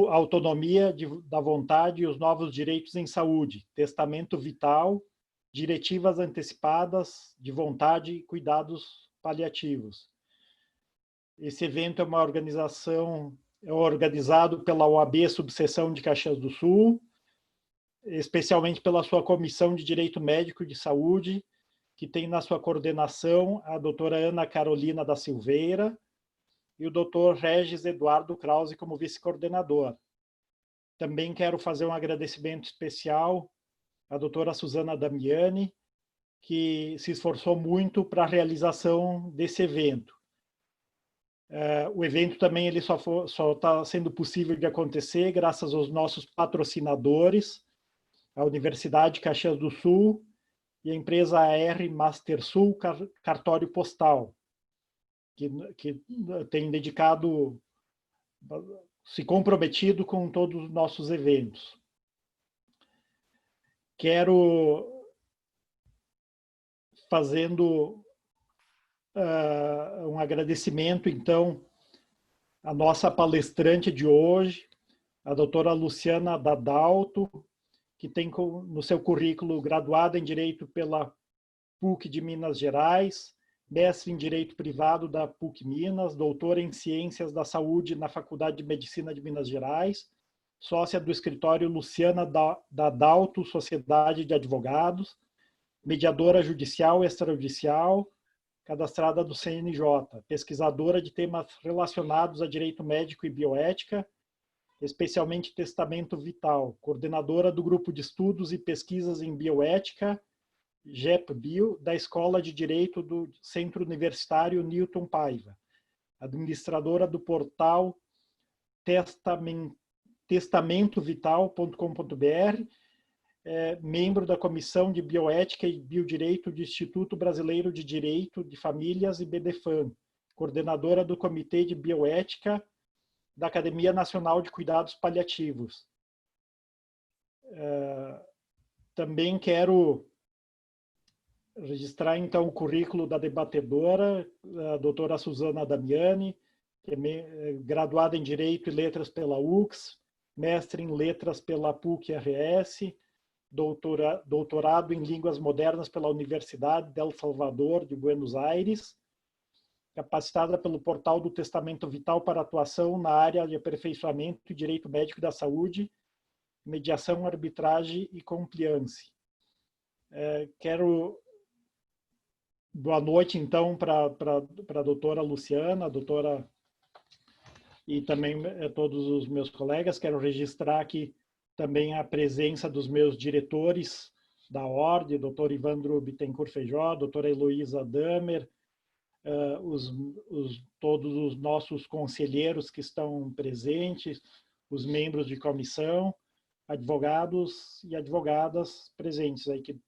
autonomia da vontade e os novos direitos em saúde, testamento vital, diretivas antecipadas de vontade e cuidados paliativos. Esse evento é organizado pela OAB Subseção de Caxias do Sul, especialmente pela sua Comissão de Direito Médico e de Saúde, que tem na sua coordenação a doutora Ana Carolina da Silveira e o doutor Regis Eduardo Krause como vice-coordenador. Também quero fazer um agradecimento especial à doutora Suzana Damiani, que se esforçou muito para a realização desse evento. O evento também ele só está sendo possível de acontecer graças aos nossos patrocinadores, a Universidade de Caxias do Sul e a empresa AR Mastersul Cartório Postal, que tem se comprometido com todos os nossos eventos. Quero, fazendo um agradecimento, então, à nossa palestrante de hoje, a doutora Luciana Dadalto, que tem no seu currículo graduada em Direito pela PUC de Minas Gerais, mestre em Direito Privado da PUC Minas, doutora em Ciências da Saúde na Faculdade de Medicina de Minas Gerais, sócia do escritório Luciana Dadalto, Sociedade de Advogados, mediadora judicial e extrajudicial, cadastrada do CNJ, pesquisadora de temas relacionados a direito médico e bioética, especialmente testamento vital, coordenadora do Grupo de Estudos e Pesquisas em Bioética, GEP-Bio, da Escola de Direito do Centro Universitário Newton Paiva, administradora do portal testamentovital.com.br, membro da Comissão de Bioética e Biodireito do Instituto Brasileiro de Direito de Famílias e BDFAM, coordenadora do Comitê de Bioética da Academia Nacional de Cuidados Paliativos. Também quero registrar, então, o currículo da debatedora, a doutora Suzana Damiani, que é graduada em Direito e Letras pela UX, mestre em Letras pela PUC-RS, doutorado em Línguas Modernas pela Universidade del Salvador de Buenos Aires, capacitada pelo portal do Testamento Vital para atuação na área de aperfeiçoamento e direito médico da saúde, mediação, arbitragem e compliance. Quero boa noite, então, para a doutora Luciana, e também todos os meus colegas. Quero registrar aqui também a presença dos meus diretores da ordem, doutor Ivandro Bittencourt Feijó, doutora Heloísa Damer, todos os nossos conselheiros que estão presentes, os membros de comissão, advogados e advogadas presentes aí, que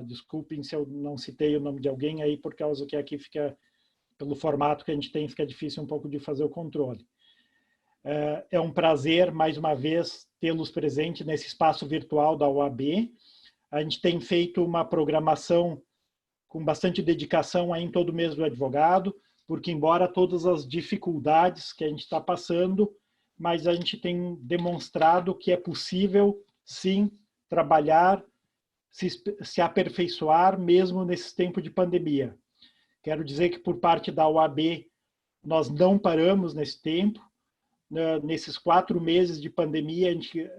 desculpem se eu não citei o nome de alguém aí, por causa que aqui fica, pelo formato que a gente tem, fica difícil um pouco de fazer o controle. É um prazer, mais uma vez, tê-los presentes nesse espaço virtual da OAB. A gente tem feito uma programação com bastante dedicação aí em todo mês do advogado, porque embora todas as dificuldades que a gente está passando, mas a gente tem demonstrado que é possível, sim, trabalhar, se aperfeiçoar, mesmo nesse tempo de pandemia. Quero dizer que, por parte da OAB, nós não paramos nesse tempo. Nesses 4 meses de pandemia, a gente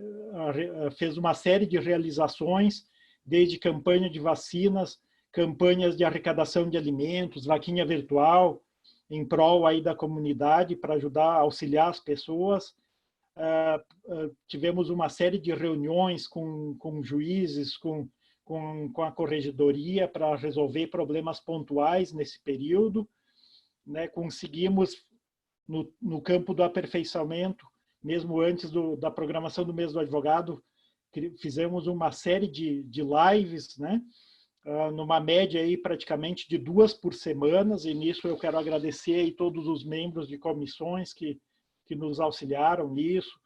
fez uma série de realizações, desde campanha de vacinas, campanhas de arrecadação de alimentos, vaquinha virtual, em prol aí da comunidade, para ajudar a auxiliar as pessoas. Tivemos uma série de reuniões com juízes, com a corregedoria, para resolver problemas pontuais nesse período. Conseguimos, no campo do aperfeiçoamento, mesmo antes da programação do mês do advogado, fizemos uma série de lives, numa média aí praticamente de 2 por semana, e nisso eu quero agradecer aí todos os membros de comissões que nos auxiliaram nisso,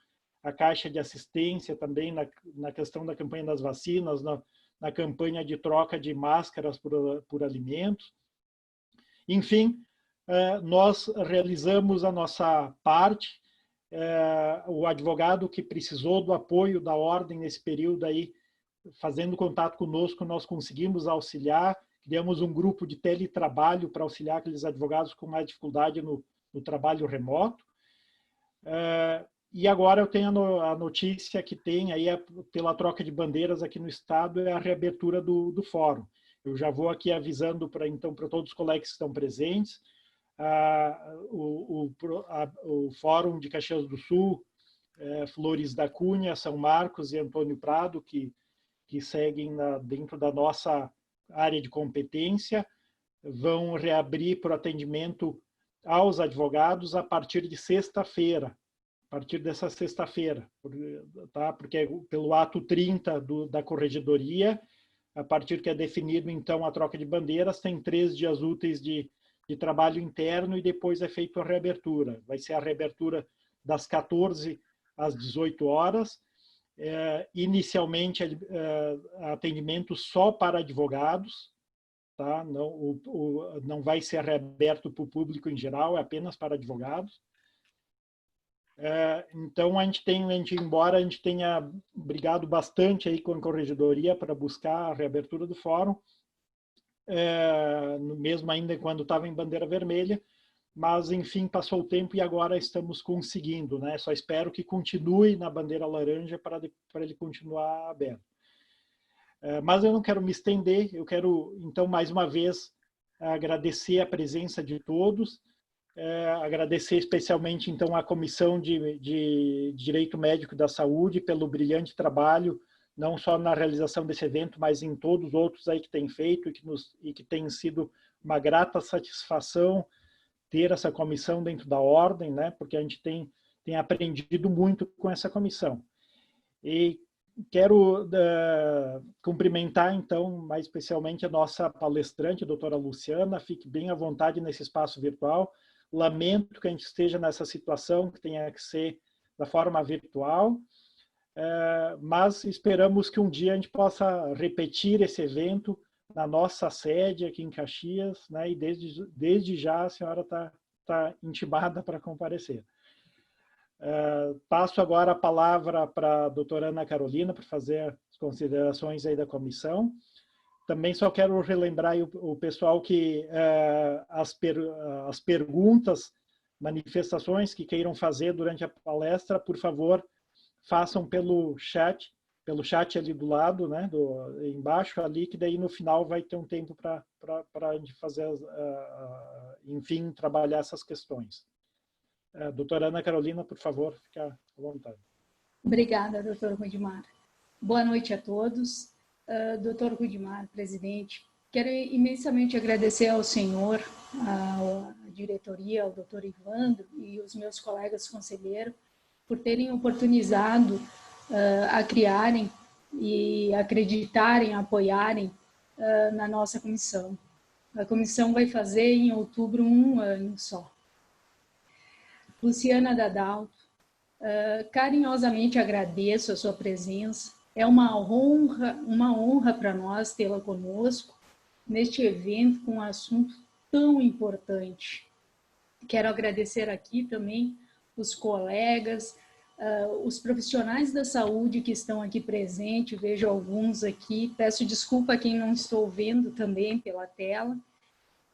a Caixa de Assistência também na questão da campanha das vacinas, na campanha de troca de máscaras por alimentos. Enfim, nós realizamos a nossa parte, o advogado que precisou do apoio da ordem nesse período aí, fazendo contato conosco, nós conseguimos auxiliar, criamos um grupo de teletrabalho para auxiliar aqueles advogados com mais dificuldade no trabalho remoto. E agora eu tenho a notícia que tem aí, pela troca de bandeiras aqui no Estado, é a reabertura do fórum. Eu já vou aqui avisando para todos os colegas que estão presentes, o Fórum de Caxias do Sul, Flores da Cunha, São Marcos e Antônio Prado, que seguem dentro da nossa área de competência, vão reabrir para o atendimento aos advogados a partir de sexta-feira, a partir dessa sexta-feira, tá? Porque pelo ato 30 da Corregedoria, a partir que é definido, então, a troca de bandeiras, tem 3 dias úteis de trabalho interno e depois é feita a reabertura. Vai ser a reabertura das 14 às 18 horas, inicialmente atendimento só para advogados, tá? Não vai ser reaberto para o público em geral, é apenas para advogados. Então, embora a gente tenha brigado bastante aí com a Corregedoria para buscar a reabertura do fórum, mesmo ainda quando estava em bandeira vermelha, mas, enfim, passou o tempo e agora estamos conseguindo, né? Só espero que continue na bandeira laranja para ele continuar aberto. Mas eu não quero me estender, eu quero, então, mais uma vez, agradecer a presença de todos, agradecer especialmente, então, à Comissão de Direito Médico da Saúde pelo brilhante trabalho, não só na realização desse evento, mas em todos os outros aí que tem feito e que tem sido uma grata satisfação ter essa comissão dentro da ordem, né? Porque a gente tem aprendido muito com essa comissão. E quero cumprimentar, então, mais especialmente a nossa palestrante, a doutora Luciana, fique bem à vontade nesse espaço virtual. Lamento que a gente esteja nessa situação, que tenha que ser da forma virtual, mas esperamos que um dia a gente possa repetir esse evento na nossa sede aqui em Caxias, né? E desde já a senhora está intimada para comparecer. Passo agora a palavra para a doutora Ana Carolina para fazer as considerações aí da comissão. Também só quero relembrar o pessoal que as perguntas, manifestações que queiram fazer durante a palestra, por favor, façam pelo chat ali do lado, né, embaixo ali, que daí no final vai ter um tempo para a gente fazer, enfim, trabalhar essas questões. Doutora Ana Carolina, por favor, fica à vontade. Obrigada, doutor Rudimar. Boa noite a todos. Doutor Rudimar, presidente, quero imensamente agradecer ao senhor, à diretoria, ao doutor Ivandro e os meus colegas conselheiros por terem oportunizado a criarem e acreditarem, apoiarem na nossa comissão. A comissão vai fazer em outubro 1 ano só. Luciana Dadalto, carinhosamente agradeço a sua presença. É uma honra para nós tê-la conosco neste evento com um assunto tão importante. Quero agradecer aqui também os colegas, os profissionais da saúde que estão aqui presentes, vejo alguns aqui, peço desculpa a quem não estou vendo também pela tela,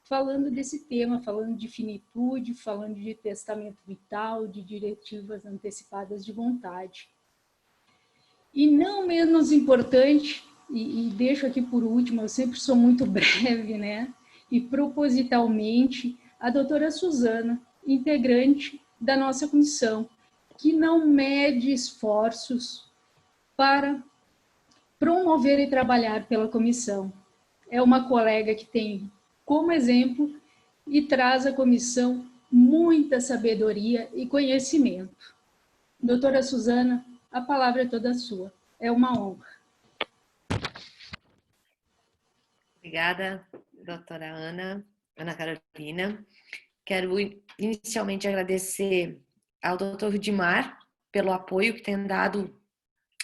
falando desse tema, falando de finitude, falando de testamento vital, de diretivas antecipadas de vontade. E não menos importante, e deixo aqui por último, eu sempre sou muito breve, né? E propositalmente, a doutora Suzana, integrante da nossa comissão, que não mede esforços para promover e trabalhar pela comissão. É uma colega que tem como exemplo e traz à comissão muita sabedoria e conhecimento. Doutora Suzana, a palavra é toda sua. É uma honra. Obrigada, doutora Ana Carolina. Quero inicialmente agradecer ao doutor Rudimar pelo apoio que tem dado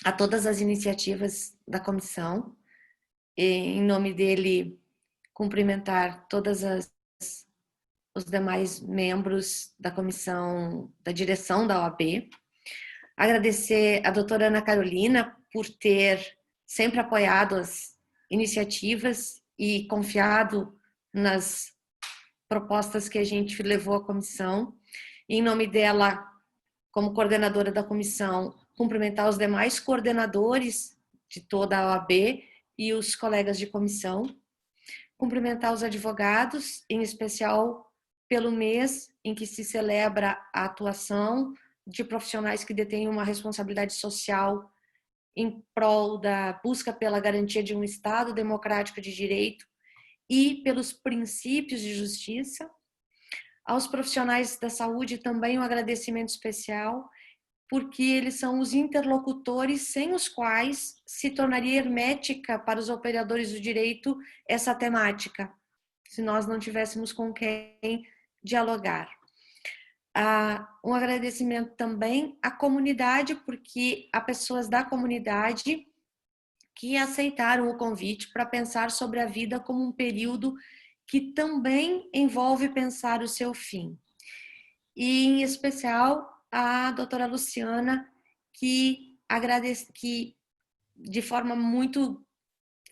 a todas as iniciativas da comissão. E, em nome dele, cumprimentar todas os demais membros da comissão, da direção da OAB. Agradecer a doutora Ana Carolina por ter sempre apoiado as iniciativas e confiado nas propostas que a gente levou à comissão. Em nome dela, como coordenadora da comissão, cumprimentar os demais coordenadores de toda a OAB e os colegas de comissão. Cumprimentar os advogados, em especial pelo mês em que se celebra a atuação de profissionais que detêm uma responsabilidade social em prol da busca pela garantia de um Estado democrático de direito e pelos princípios de justiça. Aos profissionais da saúde também um agradecimento especial, porque eles são os interlocutores sem os quais se tornaria hermética para os operadores do direito essa temática, se nós não tivéssemos com quem dialogar. Um agradecimento também à comunidade, porque há pessoas da comunidade que aceitaram o convite para pensar sobre a vida como um período que também envolve pensar o seu fim. E, em especial, a doutora Luciana, que de forma muito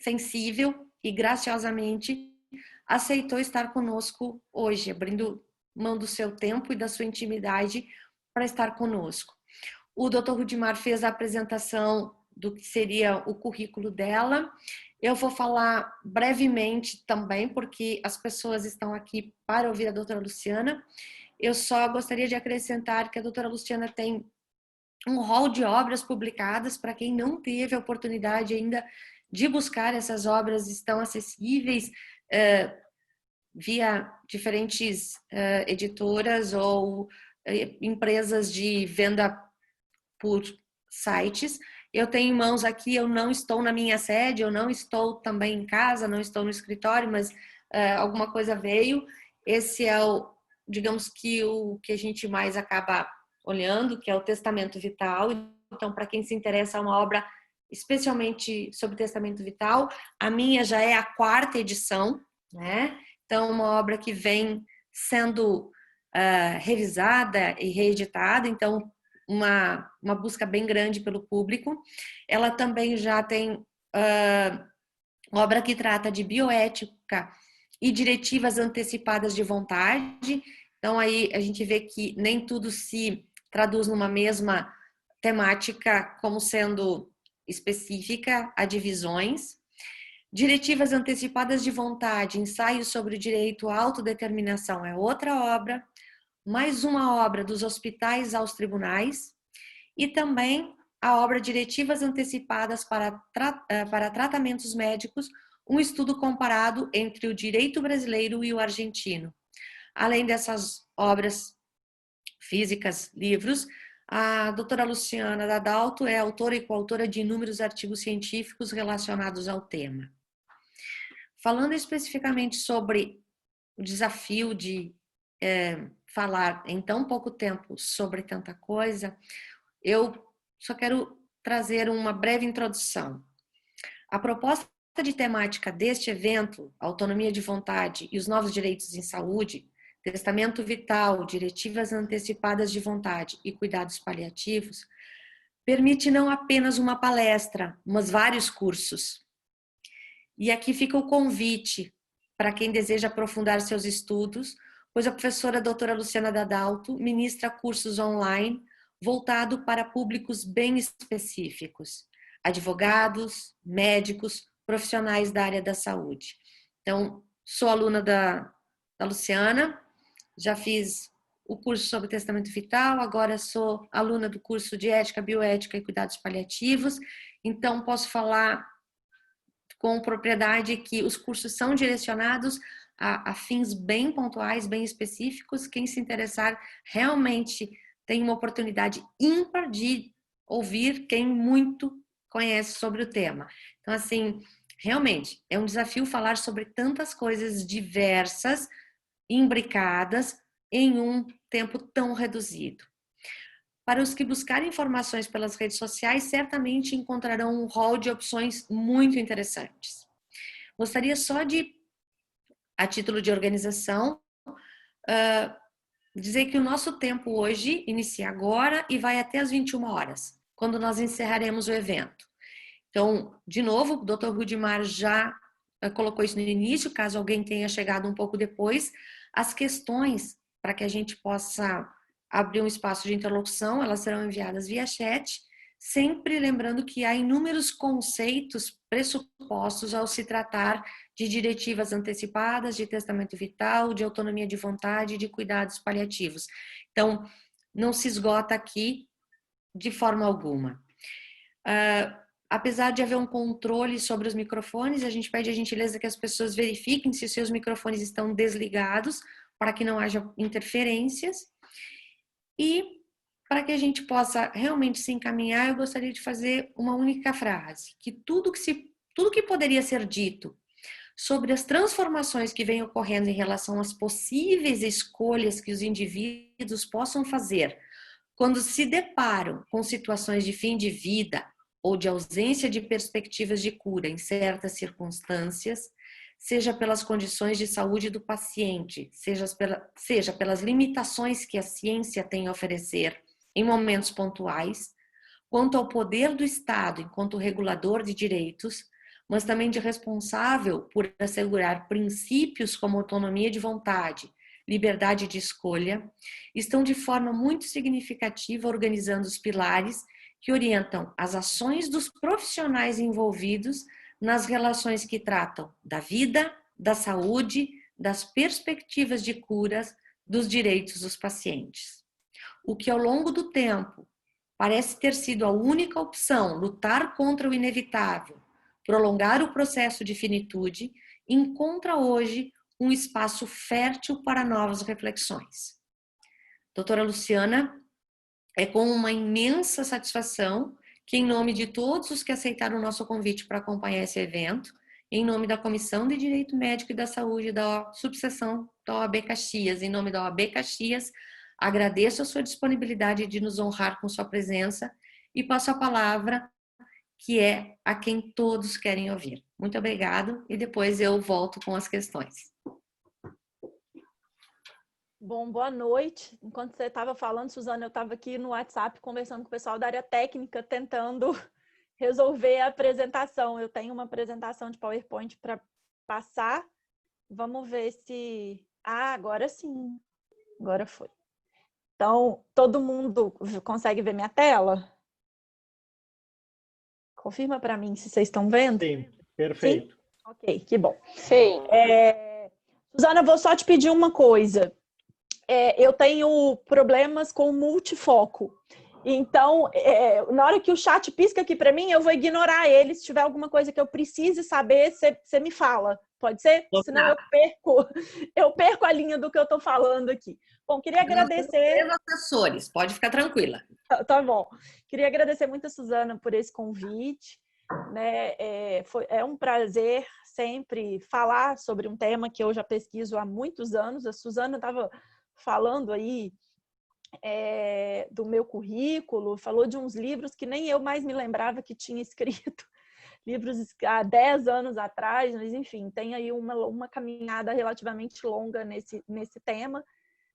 sensível e graciosamente aceitou estar conosco hoje, abrindo mão do seu tempo e da sua intimidade para estar conosco. O Dr. Rudimar fez a apresentação do que seria o currículo dela. Eu vou falar brevemente também, porque as pessoas estão aqui para ouvir a doutora Luciana. Eu só gostaria de acrescentar que a doutora Luciana tem um rol de obras publicadas. Para quem não teve a oportunidade ainda de buscar, essas obras estão acessíveis via diferentes editoras ou empresas de venda por sites. Eu tenho em mãos aqui, eu não estou na minha sede, eu não estou também em casa, não estou no escritório, mas alguma coisa veio. Esse é digamos que o que a gente mais acaba olhando, que é o Testamento Vital. Então, para quem se interessa, é uma obra especialmente sobre Testamento Vital. A minha já é a 4ª edição, né? Então, uma obra que vem sendo revisada e reeditada, então uma busca bem grande pelo público. Ela também já tem obra que trata de bioética e diretivas antecipadas de vontade. Então, aí a gente vê que nem tudo se traduz numa mesma temática como sendo específica, há divisões. Diretivas antecipadas de vontade, ensaio sobre o direito à autodeterminação é outra obra. Mais uma obra dos hospitais aos tribunais. E também a obra Diretivas Antecipadas para Tratamentos Médicos, um estudo comparado entre o direito brasileiro e o argentino. Além dessas obras físicas, livros, a doutora Luciana Dadalto é autora e coautora de inúmeros artigos científicos relacionados ao tema. Falando especificamente sobre o desafio de falar em tão pouco tempo sobre tanta coisa, eu só quero trazer uma breve introdução. A proposta de temática deste evento, Autonomia de Vontade e os Novos Direitos em Saúde, Testamento Vital, Diretivas Antecipadas de Vontade e Cuidados Paliativos, permite não apenas uma palestra, mas vários cursos. E aqui fica o convite para quem deseja aprofundar seus estudos, pois a professora doutora Luciana Dadalto ministra cursos online voltado para públicos bem específicos, advogados, médicos, profissionais da área da saúde. Então, sou aluna da Luciana, já fiz o curso sobre Testamento Vital, agora sou aluna do curso de Ética, Bioética e Cuidados Paliativos, então posso falar com propriedade que os cursos são direcionados a fins bem pontuais, bem específicos. Quem se interessar realmente tem uma oportunidade ímpar de ouvir quem muito conhece sobre o tema. Então, assim, realmente é um desafio falar sobre tantas coisas diversas, imbricadas, em um tempo tão reduzido. Para os que buscarem informações pelas redes sociais, certamente encontrarão um rol de opções muito interessantes. Gostaria só de, a título de organização, dizer que o nosso tempo hoje inicia agora e vai até as 21 horas, quando nós encerraremos o evento. Então, de novo, o Dr. Rudimar já colocou isso no início, caso alguém tenha chegado um pouco depois, as questões para que a gente possa abrir um espaço de interlocução, elas serão enviadas via chat, sempre lembrando que há inúmeros conceitos pressupostos ao se tratar de diretivas antecipadas, de testamento vital, de autonomia de vontade, de cuidados paliativos. Então, não se esgota aqui de forma alguma. Apesar de haver um controle sobre os microfones, a gente pede a gentileza que as pessoas verifiquem se os seus microfones estão desligados, para que não haja interferências. E para que a gente possa realmente se encaminhar, eu gostaria de fazer uma única frase, que tudo que poderia ser dito sobre as transformações que vêm ocorrendo em relação às possíveis escolhas que os indivíduos possam fazer quando se deparam com situações de fim de vida ou de ausência de perspectivas de cura em certas circunstâncias, seja pelas condições de saúde do paciente, seja pelas limitações que a ciência tem a oferecer em momentos pontuais, quanto ao poder do Estado enquanto regulador de direitos, mas também de responsável por assegurar princípios como autonomia de vontade, liberdade de escolha, estão de forma muito significativa organizando os pilares que orientam as ações dos profissionais envolvidos nas relações que tratam da vida, da saúde, das perspectivas de curas, dos direitos dos pacientes. O que ao longo do tempo parece ter sido a única opção, lutar contra o inevitável, prolongar o processo de finitude, encontra hoje um espaço fértil para novas reflexões. Doutora Luciana, é com uma imensa satisfação que, em nome de todos os que aceitaram o nosso convite para acompanhar esse evento, em nome da Comissão de Direito Médico e da Saúde da subseção da OAB Caxias, em nome da OAB Caxias, agradeço a sua disponibilidade de nos honrar com sua presença e passo a palavra, que é a quem todos querem ouvir. Muito obrigado e depois eu volto com as questões. Bom, boa noite. Enquanto você estava falando, Suzana, eu estava aqui no WhatsApp conversando com o pessoal da área técnica, tentando resolver a apresentação. Eu tenho uma apresentação de PowerPoint para passar. Vamos ver se... Ah, agora sim. Agora foi. Então, todo mundo consegue ver minha tela? Confirma para mim se vocês estão vendo. Sim, perfeito. Sim? Ok, que bom. Sim. Suzana, vou só te pedir uma coisa. Eu tenho problemas com multifoco. Então, na hora que o chat pisca aqui para mim, eu vou ignorar ele. Se tiver alguma coisa que eu precise saber, você me fala. Pode ser? Senão eu perco a linha do que eu estou falando aqui. Bom, queria agradecer... Os assessores, pode ficar tranquila. Tá bom. Queria agradecer muito a Suzana por esse convite. Né? É um prazer sempre falar sobre um tema que eu já pesquiso há muitos anos. A Suzana estava falando aí do meu currículo, falou de uns livros que nem eu mais me lembrava que tinha escrito, livros há 10 anos atrás, mas enfim, tem aí uma caminhada relativamente longa nesse tema.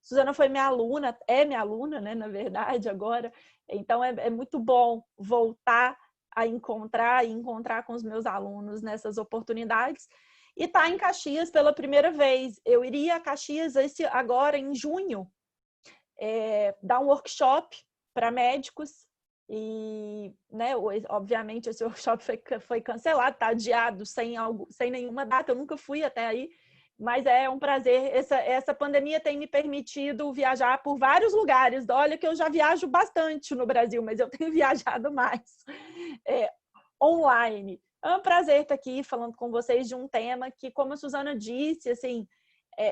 Suzana foi minha aluna, é minha aluna, né, na verdade, agora, então é muito bom voltar a encontrar com os meus alunos nessas oportunidades. E está em Caxias pela primeira vez. Eu iria a Caxias agora, em junho, dar um workshop para médicos. E, né, obviamente, esse workshop foi cancelado, está adiado, sem nenhuma data. Eu nunca fui até aí, mas é um prazer. Essa pandemia tem me permitido viajar por vários lugares. Olha que eu já viajo bastante no Brasil, mas eu tenho viajado mais online. É um prazer estar aqui falando com vocês de um tema que, como a Suzana disse, assim,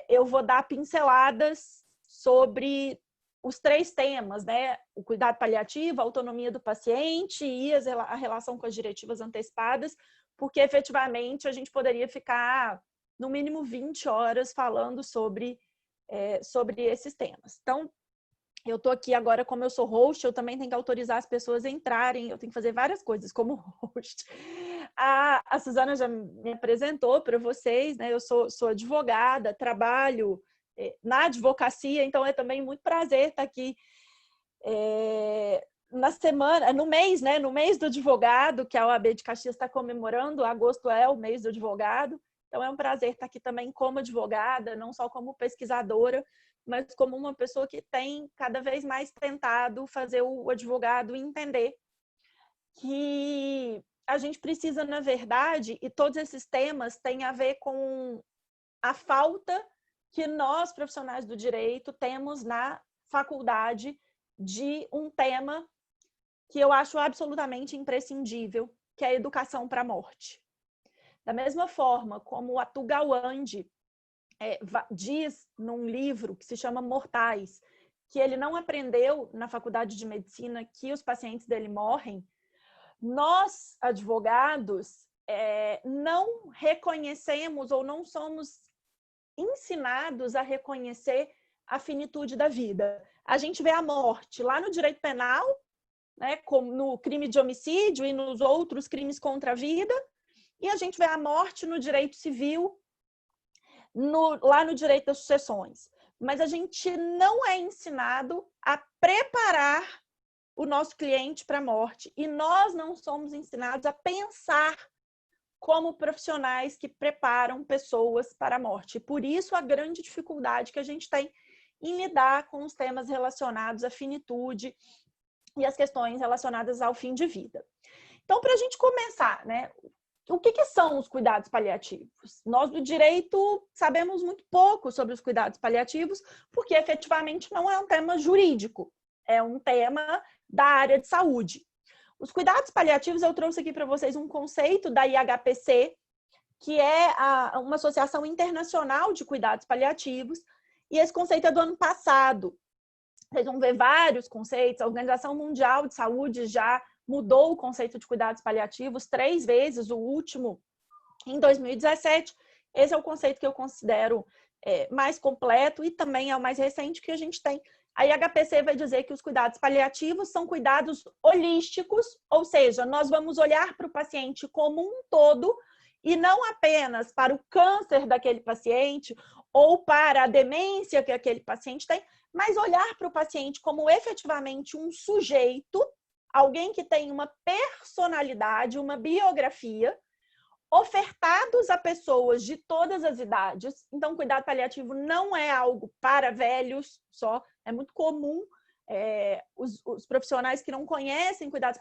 eu vou dar pinceladas sobre os 3 temas, né? O cuidado paliativo, a autonomia do paciente e a relação com as diretivas antecipadas, porque efetivamente a gente poderia ficar no mínimo 20 horas falando sobre esses temas. Então, eu estou aqui agora, como eu sou host, eu também tenho que autorizar as pessoas a entrarem, eu tenho que fazer várias coisas como host. A Suzana já me apresentou para vocês, né? Eu sou advogada, trabalho na advocacia, então é também muito prazer estar aqui na semana, no mês, né? No mês do advogado, que a OAB de Caxias está comemorando, agosto é o mês do advogado, então é um prazer estar aqui também como advogada, não só como pesquisadora, mas como uma pessoa que tem cada vez mais tentado fazer o advogado entender que a gente precisa, na verdade, e todos esses temas têm a ver com a falta que nós, profissionais do direito, temos na faculdade de um tema que eu acho absolutamente imprescindível, que é a educação para a morte. Da mesma forma como o Atul Gawande diz num livro que se chama Mortais, que ele não aprendeu na faculdade de medicina que os pacientes dele morrem, nós, advogados, não reconhecemos ou não somos ensinados a reconhecer a finitude da vida. A gente vê a morte lá no direito penal, né, como no crime de homicídio e nos outros crimes contra a vida, e a gente vê a morte no direito civil, lá no direito das sucessões. Mas a gente não é ensinado a preparar o nosso cliente para a morte, e nós não somos ensinados a pensar como profissionais que preparam pessoas para a morte. E por isso a grande dificuldade que a gente tem em lidar com os temas relacionados à finitude e as questões relacionadas ao fim de vida. Então, para a gente começar, né, o que são os cuidados paliativos? Nós do direito sabemos muito pouco sobre os cuidados paliativos, porque efetivamente não é um tema jurídico, é um tema da área de saúde. Os cuidados paliativos, eu trouxe aqui para vocês um conceito da IHPC, que é uma associação internacional de cuidados paliativos, e esse conceito é do ano passado. Vocês vão ver vários conceitos, a Organização Mundial de Saúde já mudou o conceito de cuidados paliativos 3 vezes, o último em 2017. Esse é o conceito que eu considero mais completo e também é o mais recente que a gente tem. A IHPC vai dizer que os cuidados paliativos são cuidados holísticos, ou seja, nós vamos olhar para o paciente como um todo e não apenas para o câncer daquele paciente ou para a demência que aquele paciente tem, mas olhar para o paciente como efetivamente um sujeito, alguém que tem uma personalidade, uma biografia, ofertados a pessoas de todas as idades. Então, cuidado paliativo não é algo para velhos só. É muito comum os profissionais que não conhecem cuidados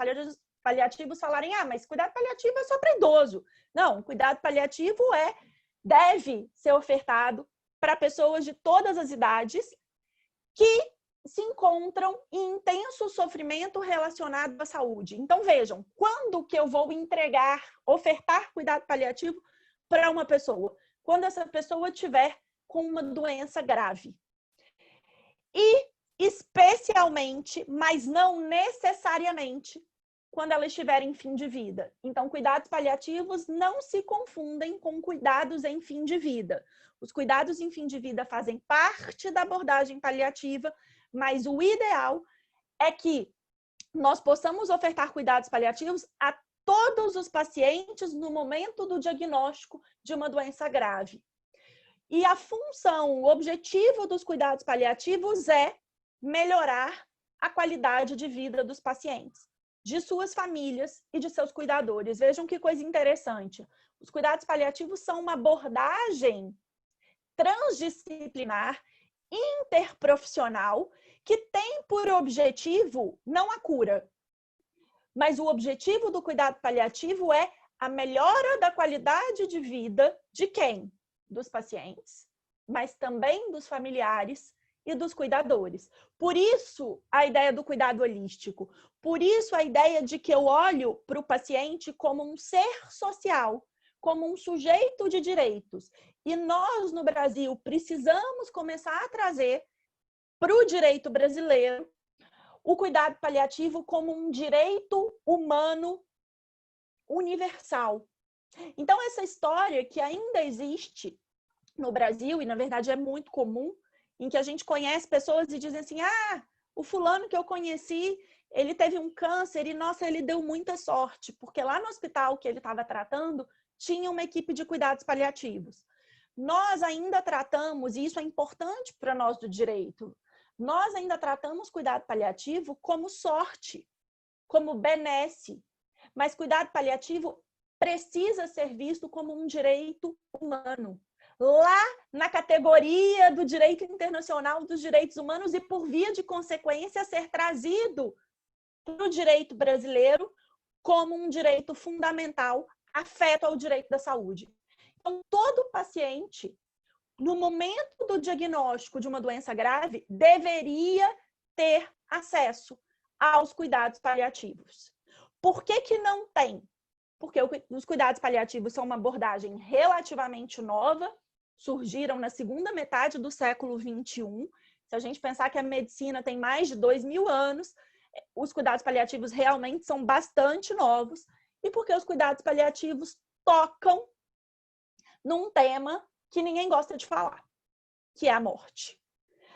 paliativos falarem: mas cuidado paliativo é só para idoso. Não, cuidado paliativo deve ser ofertado para pessoas de todas as idades que se encontram em intenso sofrimento relacionado à saúde. Então, vejam, quando que eu vou ofertar cuidado paliativo para uma pessoa? Quando essa pessoa estiver com uma doença grave. E, especialmente, mas não necessariamente, quando ela estiver em fim de vida. Então, cuidados paliativos não se confundem com cuidados em fim de vida. Os cuidados em fim de vida fazem parte da abordagem paliativa, mas o ideal é que nós possamos ofertar cuidados paliativos a todos os pacientes no momento do diagnóstico de uma doença grave. E a função, o objetivo dos cuidados paliativos é melhorar a qualidade de vida dos pacientes, de suas famílias e de seus cuidadores. Vejam que coisa interessante. Os cuidados paliativos são uma abordagem transdisciplinar, interprofissional, que tem por objetivo não a cura, mas o objetivo do cuidado paliativo é a melhora da qualidade de vida de quem? Dos pacientes, mas também dos familiares e dos cuidadores. Por isso, a ideia do cuidado holístico. Por isso, a ideia de que eu olho para o paciente como um ser social, como um sujeito de direitos. E nós, no Brasil, precisamos começar a trazer para o direito brasileiro o cuidado paliativo como um direito humano universal. Então, essa história que ainda existe no Brasil, e na verdade é muito comum, em que a gente conhece pessoas e dizem assim: o fulano que eu conheci, ele teve um câncer e, nossa, ele deu muita sorte, porque lá no hospital que ele estava tratando, tinha uma equipe de cuidados paliativos. nós ainda tratamos, e isso é importante para nós do direito, nós ainda tratamos cuidado paliativo como sorte, como benesse, mas cuidado paliativo precisa ser visto como um direito humano. Lá na categoria do direito internacional dos direitos humanos e, por via de consequência, ser trazido para o direito brasileiro como um direito fundamental, afeto ao direito da saúde. Então, todo paciente, no momento do diagnóstico de uma doença grave, deveria ter acesso aos cuidados paliativos. Por que que não tem? Porque os cuidados paliativos são uma abordagem relativamente nova, surgiram na segunda metade do século XXI. Se a gente pensar que a medicina tem mais de 2.000 anos, os cuidados paliativos realmente são bastante novos, e porque os cuidados paliativos tocam num tema que ninguém gosta de falar, que é a morte.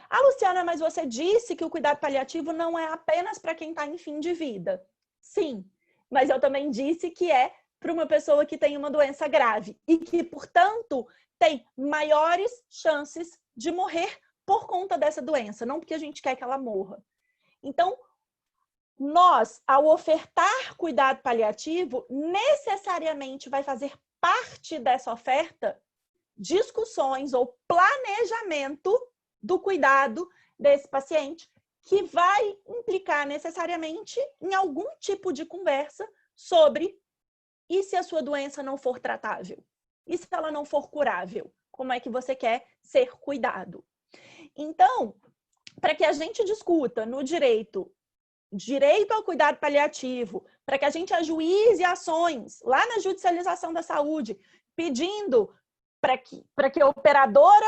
Ah, Luciana, mas você disse que o cuidado paliativo não é apenas para quem está em fim de vida. Sim, mas eu também disse que é para uma pessoa que tem uma doença grave e que, portanto, tem maiores chances de morrer por conta dessa doença, não porque a gente quer que ela morra. Então, nós, ao ofertar cuidado paliativo, necessariamente vai fazer parte dessa oferta discussões ou planejamento do cuidado desse paciente, que vai implicar necessariamente em algum tipo de conversa sobre e se a sua doença não for tratável? E se ela não for curável? Como é que você quer ser cuidado? Então, para que a gente discuta no direito ao cuidado paliativo, para que a gente ajuize ações lá na judicialização da saúde, pedindo para que a operadora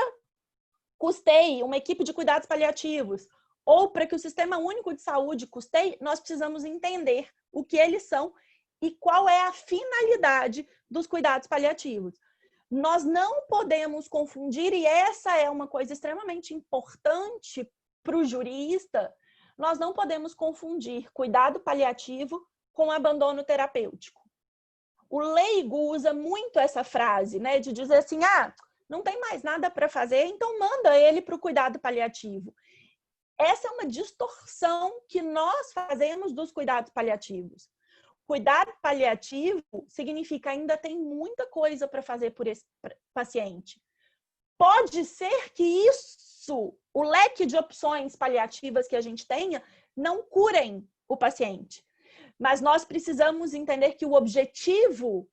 custeie uma equipe de cuidados paliativos, ou para que o Sistema Único de Saúde custeie, nós precisamos entender o que eles são e qual é a finalidade dos cuidados paliativos. Nós não podemos confundir, e essa é uma coisa extremamente importante para o jurista, nós não podemos confundir cuidado paliativo com abandono terapêutico. O leigo usa muito essa frase, né, de dizer assim, não tem mais nada para fazer, então manda ele para o cuidado paliativo. Essa é uma distorção que nós fazemos dos cuidados paliativos. Cuidado paliativo significa ainda tem muita coisa para fazer por esse paciente. Pode ser que isso, o leque de opções paliativas que a gente tenha, não curem o paciente. Mas nós precisamos entender que o objetivo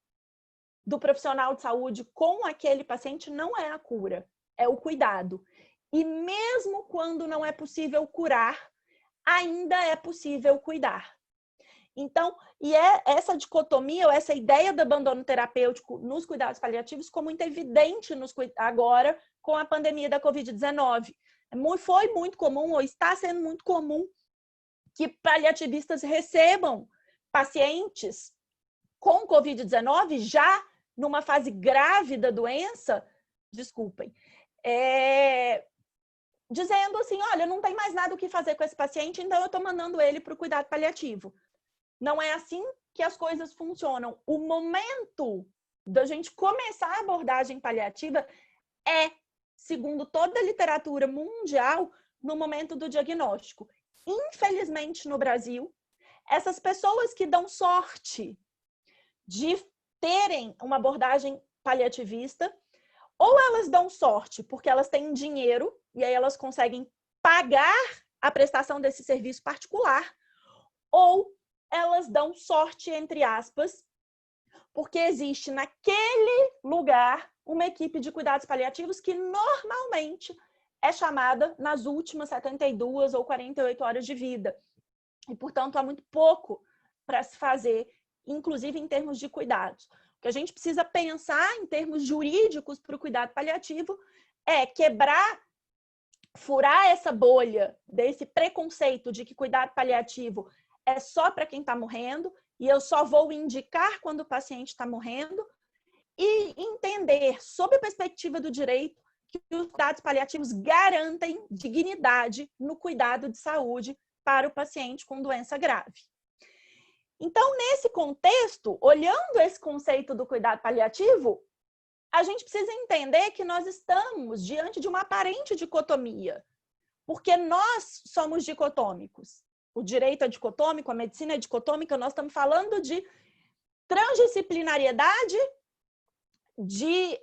do profissional de saúde com aquele paciente não é a cura, é o cuidado. E mesmo quando não é possível curar, ainda é possível cuidar. Então, e é essa dicotomia, ou essa ideia do abandono terapêutico nos cuidados paliativos ficou muito evidente agora com a pandemia da Covid-19. Foi muito comum, ou está sendo muito comum, que paliativistas recebam pacientes com Covid-19 já numa fase grave da doença, dizendo assim, olha, não tem mais nada o que fazer com esse paciente, então eu estou mandando ele para o cuidado paliativo. Não é assim que as coisas funcionam. O momento da gente começar a abordagem paliativa é, segundo toda a literatura mundial, no momento do diagnóstico. Infelizmente, no Brasil, essas pessoas que dão sorte de terem uma abordagem paliativista, ou elas dão sorte porque elas têm dinheiro e aí elas conseguem pagar a prestação desse serviço particular, ou elas dão sorte, entre aspas, porque existe naquele lugar uma equipe de cuidados paliativos que normalmente é chamada nas últimas 72 ou 48 horas de vida. E, portanto, há muito pouco para se fazer, inclusive em termos de cuidados. O que a gente precisa pensar em termos jurídicos para o cuidado paliativo é furar essa bolha desse preconceito de que cuidado paliativo é só para quem está morrendo e eu só vou indicar quando o paciente está morrendo, e entender, sob a perspectiva do direito, que os cuidados paliativos garantem dignidade no cuidado de saúde para o paciente com doença grave. Então, nesse contexto, olhando esse conceito do cuidado paliativo, a gente precisa entender que nós estamos diante de uma aparente dicotomia, porque nós somos dicotômicos. O direito é dicotômico, a medicina é dicotômica, nós estamos falando de transdisciplinariedade de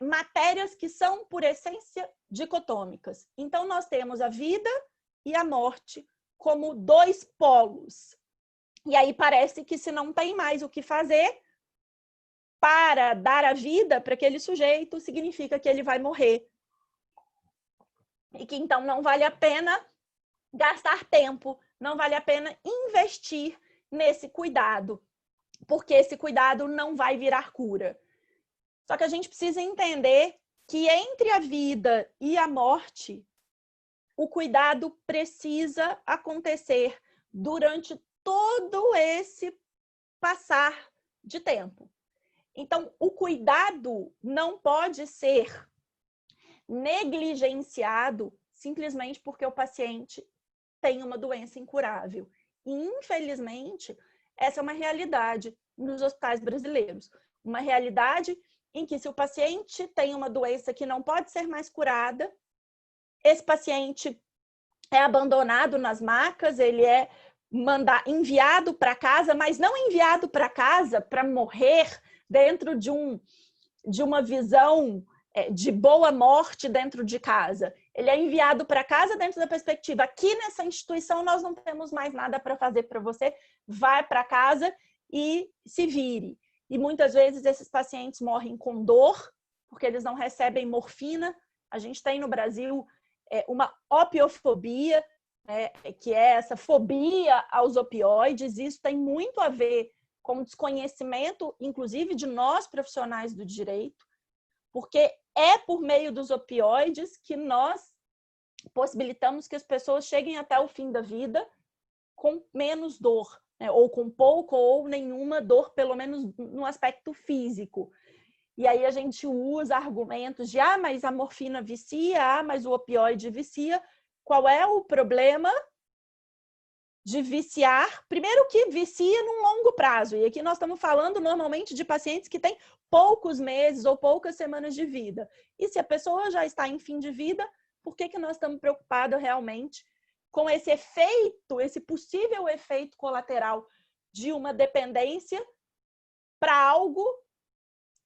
matérias que são, por essência, dicotômicas. Então, nós temos a vida e a morte como dois polos. E aí parece que se não tem mais o que fazer para dar a vida para aquele sujeito, significa que ele vai morrer. E que então não vale a pena gastar tempo, não vale a pena investir nesse cuidado, porque esse cuidado não vai virar cura. Só que a gente precisa entender que entre a vida e a morte, o cuidado precisa acontecer durante todo esse passar de tempo. Então, o cuidado não pode ser negligenciado simplesmente porque o paciente tem uma doença incurável. E, infelizmente, essa é uma realidade nos hospitais brasileiros. Uma realidade em que, se o paciente tem uma doença que não pode ser mais curada, esse paciente é abandonado nas macas, ele é enviado para casa, mas não enviado para casa para morrer dentro de uma visão de boa morte dentro de casa. Ele é enviado para casa dentro da perspectiva: aqui nessa instituição nós não temos mais nada para fazer para você, vai para casa e se vire. E muitas vezes esses pacientes morrem com dor, porque eles não recebem morfina. A gente tem no Brasil uma opiofobia, que é essa fobia aos opioides. Isso tem muito a ver com o desconhecimento, inclusive, de nós profissionais do direito, porque é por meio dos opioides que nós possibilitamos que as pessoas cheguem até o fim da vida com menos dor, ou com pouco ou nenhuma dor, pelo menos no aspecto físico. E aí a gente usa argumentos de: mas a morfina vicia, mas o opioide vicia. Qual é o problema de viciar? Primeiro, que vicia num longo prazo. E aqui nós estamos falando normalmente de pacientes que têm poucos meses ou poucas semanas de vida. E se a pessoa já está em fim de vida, por que nós estamos preocupados realmente com esse efeito, esse possível efeito colateral de uma dependência para algo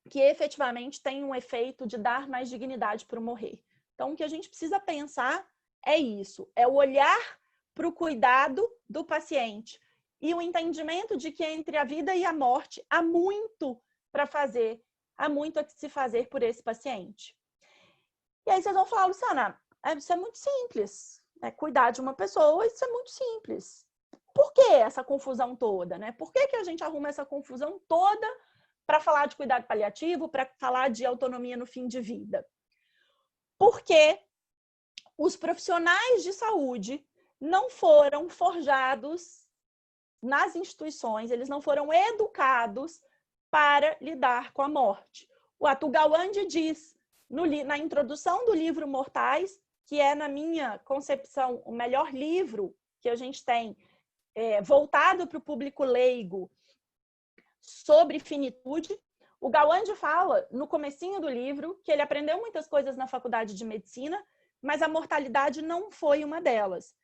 que efetivamente tem um efeito de dar mais dignidade para o morrer? Então, o que a gente precisa pensar é isso, é o olhar para o cuidado do paciente e o entendimento de que entre a vida e a morte há muito para fazer, há muito a se fazer por esse paciente. E aí vocês vão falar: Luciana, isso é muito simples, cuidar de uma pessoa, isso é muito simples. Por que essa confusão toda, né? Por que a gente arruma essa confusão toda para falar de cuidado paliativo, para falar de autonomia no fim de vida? Porque os profissionais de saúde não foram forjados nas instituições, eles não foram educados para lidar com a morte. O Atul Gawande diz, na introdução do livro Mortais, que é, na minha concepção, o melhor livro que a gente tem voltado para o público leigo sobre finitude, o Gawande fala, no comecinho do livro, que ele aprendeu muitas coisas na faculdade de medicina, mas a mortalidade não foi uma delas.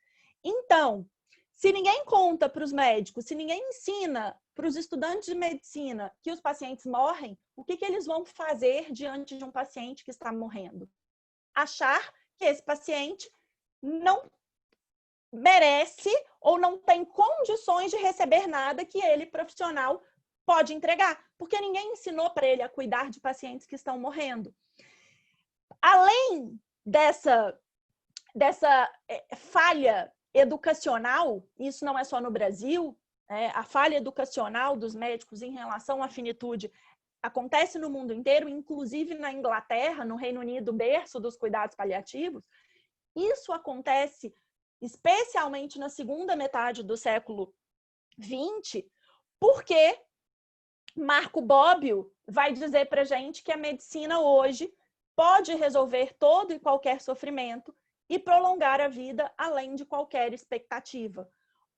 Então, se ninguém conta para os médicos, se ninguém ensina para os estudantes de medicina que os pacientes morrem, o que eles vão fazer diante de um paciente que está morrendo? Achar que esse paciente não merece ou não tem condições de receber nada que ele, profissional, pode entregar, porque ninguém ensinou para ele a cuidar de pacientes que estão morrendo. Além dessa falha educacional, isso não é só no Brasil, a falha educacional dos médicos em relação à finitude acontece no mundo inteiro, inclusive na Inglaterra, no Reino Unido, berço dos cuidados paliativos. Isso acontece especialmente na segunda metade do século XX, porque Marco Bobbio vai dizer para a gente que a medicina hoje pode resolver todo e qualquer sofrimento e prolongar a vida além de qualquer expectativa.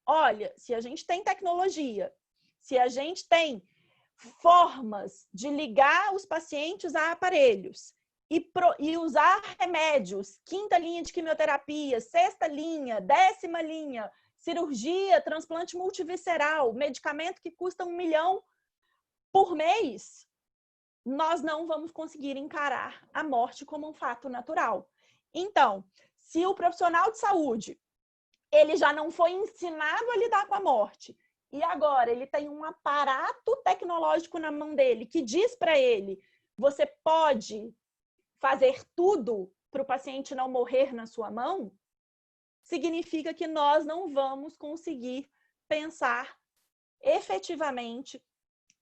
Olha, se a gente tem tecnologia, se a gente tem formas de ligar os pacientes a aparelhos e usar remédios, 5ª linha de quimioterapia, 6ª linha, 10ª linha, cirurgia, transplante multivisceral, medicamento que custa R$1 milhão por mês, nós não vamos conseguir encarar a morte como um fato natural. Então, se o profissional de saúde ele já não foi ensinado a lidar com a morte, e agora ele tem um aparato tecnológico na mão dele que diz para ele, você pode fazer tudo para o paciente não morrer na sua mão, significa que nós não vamos conseguir pensar efetivamente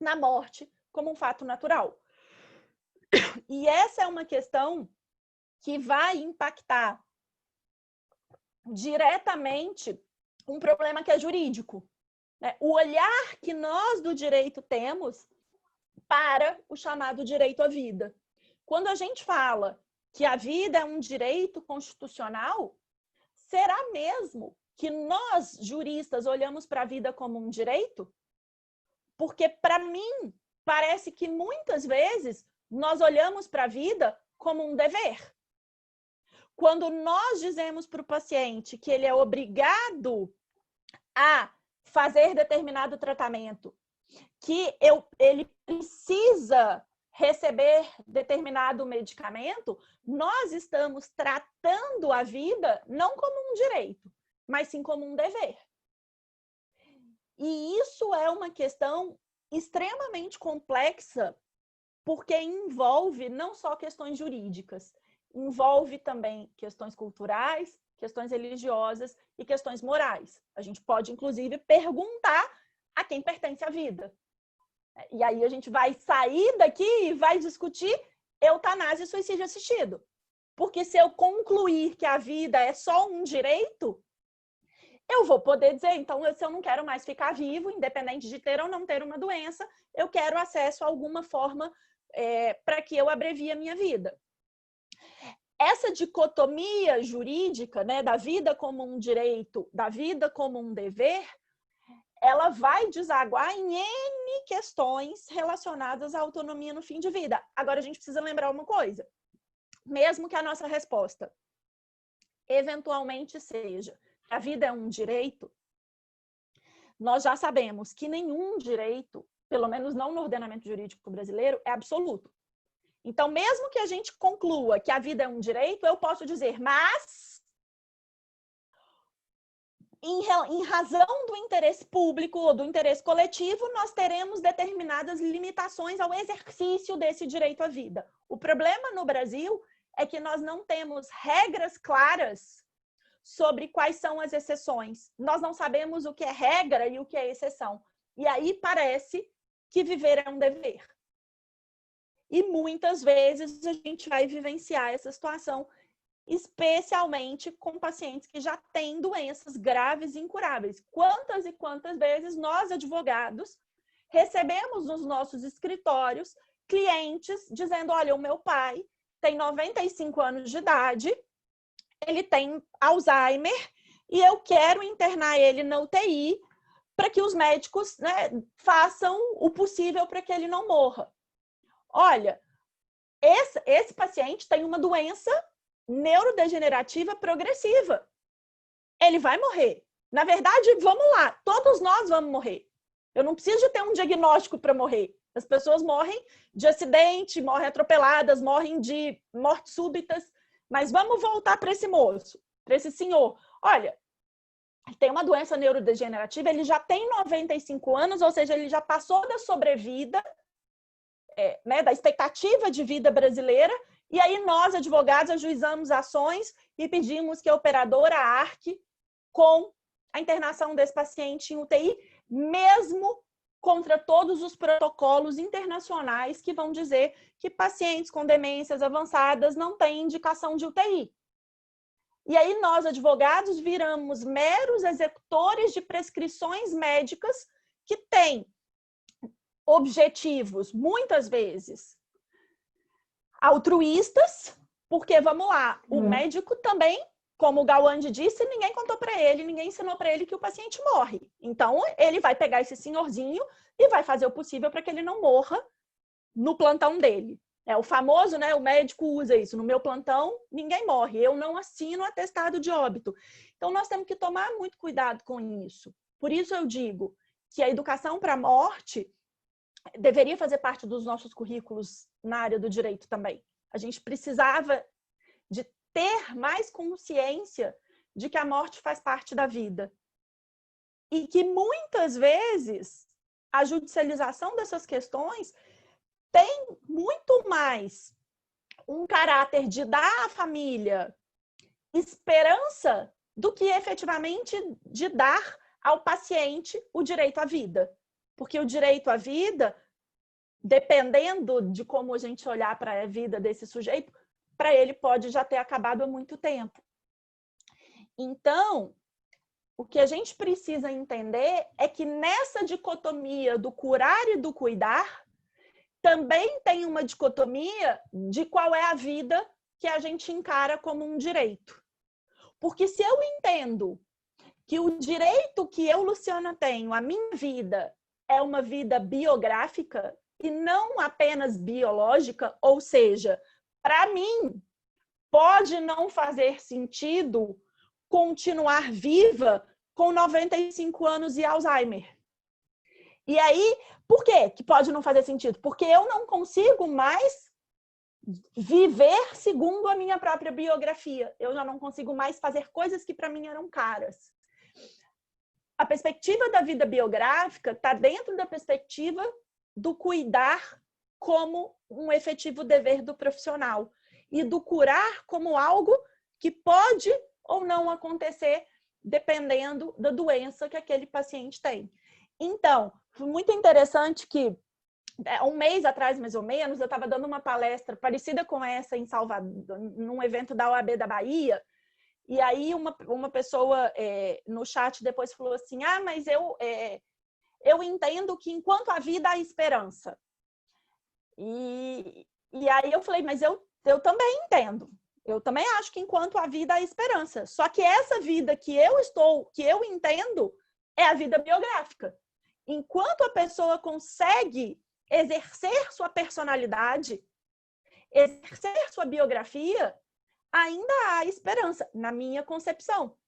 na morte como um fato natural. E essa é uma questão que vai impactar diretamente um problema que é jurídico, né? O olhar que nós do direito temos para o chamado direito à vida. Quando a gente fala que a vida é um direito constitucional, será mesmo que nós, juristas, olhamos para a vida como um direito? Porque, para mim, parece que muitas vezes nós olhamos para a vida como um dever. Quando nós dizemos para o paciente que ele é obrigado a fazer determinado tratamento, que ele precisa receber determinado medicamento, nós estamos tratando a vida não como um direito, mas sim como um dever. E isso é uma questão extremamente complexa, porque envolve não só questões jurídicas, envolve também questões culturais, questões religiosas e questões morais. A gente pode, inclusive, perguntar a quem pertence a vida. E aí a gente vai sair daqui e vai discutir eutanásia e suicídio assistido. Porque se eu concluir que a vida é só um direito, eu vou poder dizer, então, se eu não quero mais ficar vivo, independente de ter ou não ter uma doença, eu quero acesso a alguma forma para que eu abrevie a minha vida. Essa dicotomia jurídica, né, da vida como um direito, da vida como um dever, ela vai desaguar em N questões relacionadas à autonomia no fim de vida. Agora, a gente precisa lembrar uma coisa. Mesmo que a nossa resposta eventualmente seja que a vida é um direito, nós já sabemos que nenhum direito, pelo menos não no ordenamento jurídico brasileiro, é absoluto. Então, mesmo que a gente conclua que a vida é um direito, eu posso dizer, mas em razão do interesse público ou do interesse coletivo, nós teremos determinadas limitações ao exercício desse direito à vida. O problema no Brasil é que nós não temos regras claras sobre quais são as exceções. Nós não sabemos o que é regra e o que é exceção. E aí parece que viver é um dever. E muitas vezes a gente vai vivenciar essa situação, especialmente com pacientes que já têm doenças graves e incuráveis. Quantas e quantas vezes nós, advogados, recebemos nos nossos escritórios clientes dizendo, olha, o meu pai tem 95 anos de idade, ele tem Alzheimer e eu quero internar ele na UTI para que os médicos, né, façam o possível para que ele não morra. Olha, esse paciente tem uma doença neurodegenerativa progressiva. Ele vai morrer. Na verdade, vamos lá, todos nós vamos morrer. Eu não preciso de ter um diagnóstico para morrer. As pessoas morrem de acidente, morrem atropeladas, morrem de mortes súbitas. Mas vamos voltar para esse moço, para esse senhor. Olha, ele tem uma doença neurodegenerativa, ele já tem 95 anos, ou seja, ele já passou da sobrevida, né, da expectativa de vida brasileira, e aí nós, advogados, ajuizamos ações e pedimos que a operadora arque com a internação desse paciente em UTI, mesmo contra todos os protocolos internacionais que vão dizer que pacientes com demências avançadas não têm indicação de UTI. E aí nós, advogados, viramos meros executores de prescrições médicas que têm objetivos, muitas vezes, altruístas, porque, vamos lá, o médico também como o Gawande disse, ninguém contou para ele, ninguém ensinou para ele que o paciente morre. Então, ele vai pegar esse senhorzinho e vai fazer o possível para que ele não morra no plantão dele. É o famoso, né? O médico usa isso. No meu plantão, ninguém morre. Eu não assino atestado de óbito. Então, nós temos que tomar muito cuidado com isso. Por isso, eu digo que a educação para a morte deveria fazer parte dos nossos currículos na área do direito também. A gente precisava de ter mais consciência de que a morte faz parte da vida. E que muitas vezes a judicialização dessas questões tem muito mais um caráter de dar à família esperança do que efetivamente de dar ao paciente o direito à vida. Porque o direito à vida, dependendo de como a gente olhar para a vida desse sujeito, para ele pode já ter acabado há muito tempo. Então, o que a gente precisa entender é que nessa dicotomia do curar e do cuidar, também tem uma dicotomia de qual é a vida que a gente encara como um direito. Porque se eu entendo que o direito que eu, Luciana, tenho, a minha vida, é uma vida biográfica e não apenas biológica, ou seja, para mim, pode não fazer sentido continuar viva com 95 anos e Alzheimer. E aí, por quê que pode não fazer sentido? Porque eu não consigo mais viver segundo a minha própria biografia. Eu já não consigo mais fazer coisas que para mim eram caras. A perspectiva da vida biográfica está dentro da perspectiva do cuidar como um efetivo dever do profissional e do curar como algo que pode ou não acontecer dependendo da doença que aquele paciente tem. Então, foi muito interessante que um mês atrás, mais ou menos, eu estava dando uma palestra parecida com essa em Salvador, num evento da OAB da Bahia, e aí uma pessoa no chat depois falou assim, mas eu entendo que enquanto há vida há esperança. E aí eu falei, mas eu também entendo. Eu também acho que enquanto há vida há esperança. Só que essa vida que eu entendo, é a vida biográfica. Enquanto a pessoa consegue exercer sua personalidade, exercer sua biografia, ainda há esperança, na minha concepção.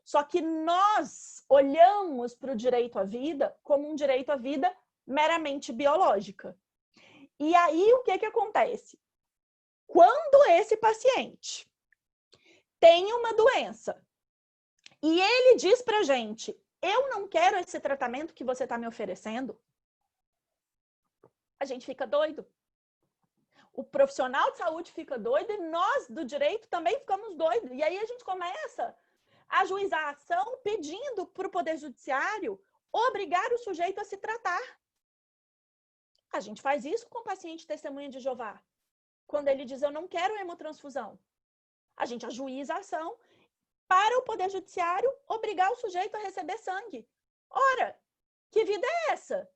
Só que nós olhamos para o direito à vida como um direito à vida meramente biológica. E aí, o que acontece? Quando esse paciente tem uma doença e ele diz para a gente, eu não quero esse tratamento que você está me oferecendo, a gente fica doido. O profissional de saúde fica doido e nós, do direito, também ficamos doidos. E aí a gente começa a ajuizar a ação pedindo para o Poder Judiciário obrigar o sujeito a se tratar. A gente faz isso com o paciente testemunha de Jeová. Quando ele diz, eu não quero hemotransfusão. A gente ajuiza a ação para o Poder Judiciário obrigar o sujeito a receber sangue. Ora, que vida é essa?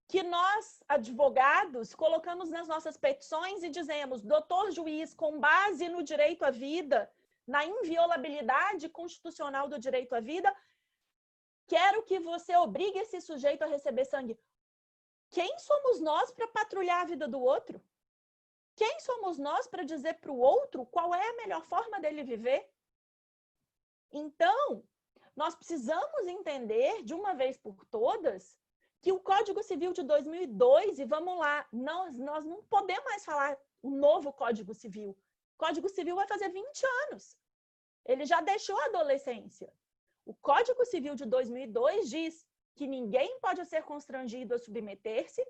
Que nós, advogados, colocamos nas nossas petições e dizemos, doutor juiz, com base no direito à vida, na inviolabilidade constitucional do direito à vida, quero que você obrigue esse sujeito a receber sangue. Quem somos nós para patrulhar a vida do outro? Quem somos nós para dizer para o outro qual é a melhor forma dele viver? Então, nós precisamos entender, de uma vez por todas, que o Código Civil de 2002, e vamos lá, nós não podemos mais falar o novo Código Civil. O Código Civil vai fazer 20 anos. Ele já deixou a adolescência. O Código Civil de 2002 diz que ninguém pode ser constrangido a submeter-se,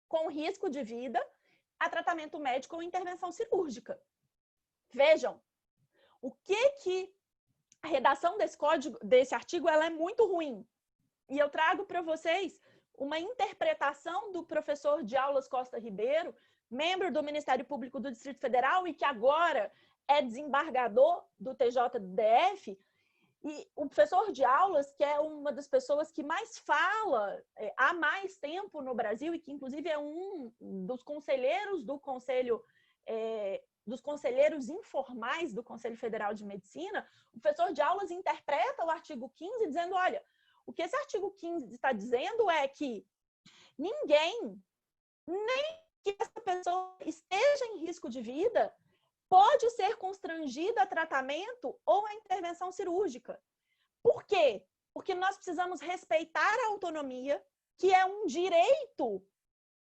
com risco de vida, a tratamento médico ou intervenção cirúrgica. Vejam, o que a redação desse artigo ela é muito ruim. E eu trago para vocês uma interpretação do professor de aulas Costa Ribeiro, membro do Ministério Público do Distrito Federal e que agora é desembargador do TJDF. E o professor de aulas, que é uma das pessoas que mais fala há mais tempo no Brasil e que, inclusive, é um dos conselheiros do Conselho dos conselheiros informais do Conselho Federal de Medicina, o professor de aulas interpreta o artigo 15 dizendo, olha, o que esse artigo 15 está dizendo é que ninguém, nem que essa pessoa esteja em risco de vida, pode ser constrangida a tratamento ou a intervenção cirúrgica. Por quê? Porque nós precisamos respeitar a autonomia, que é um direito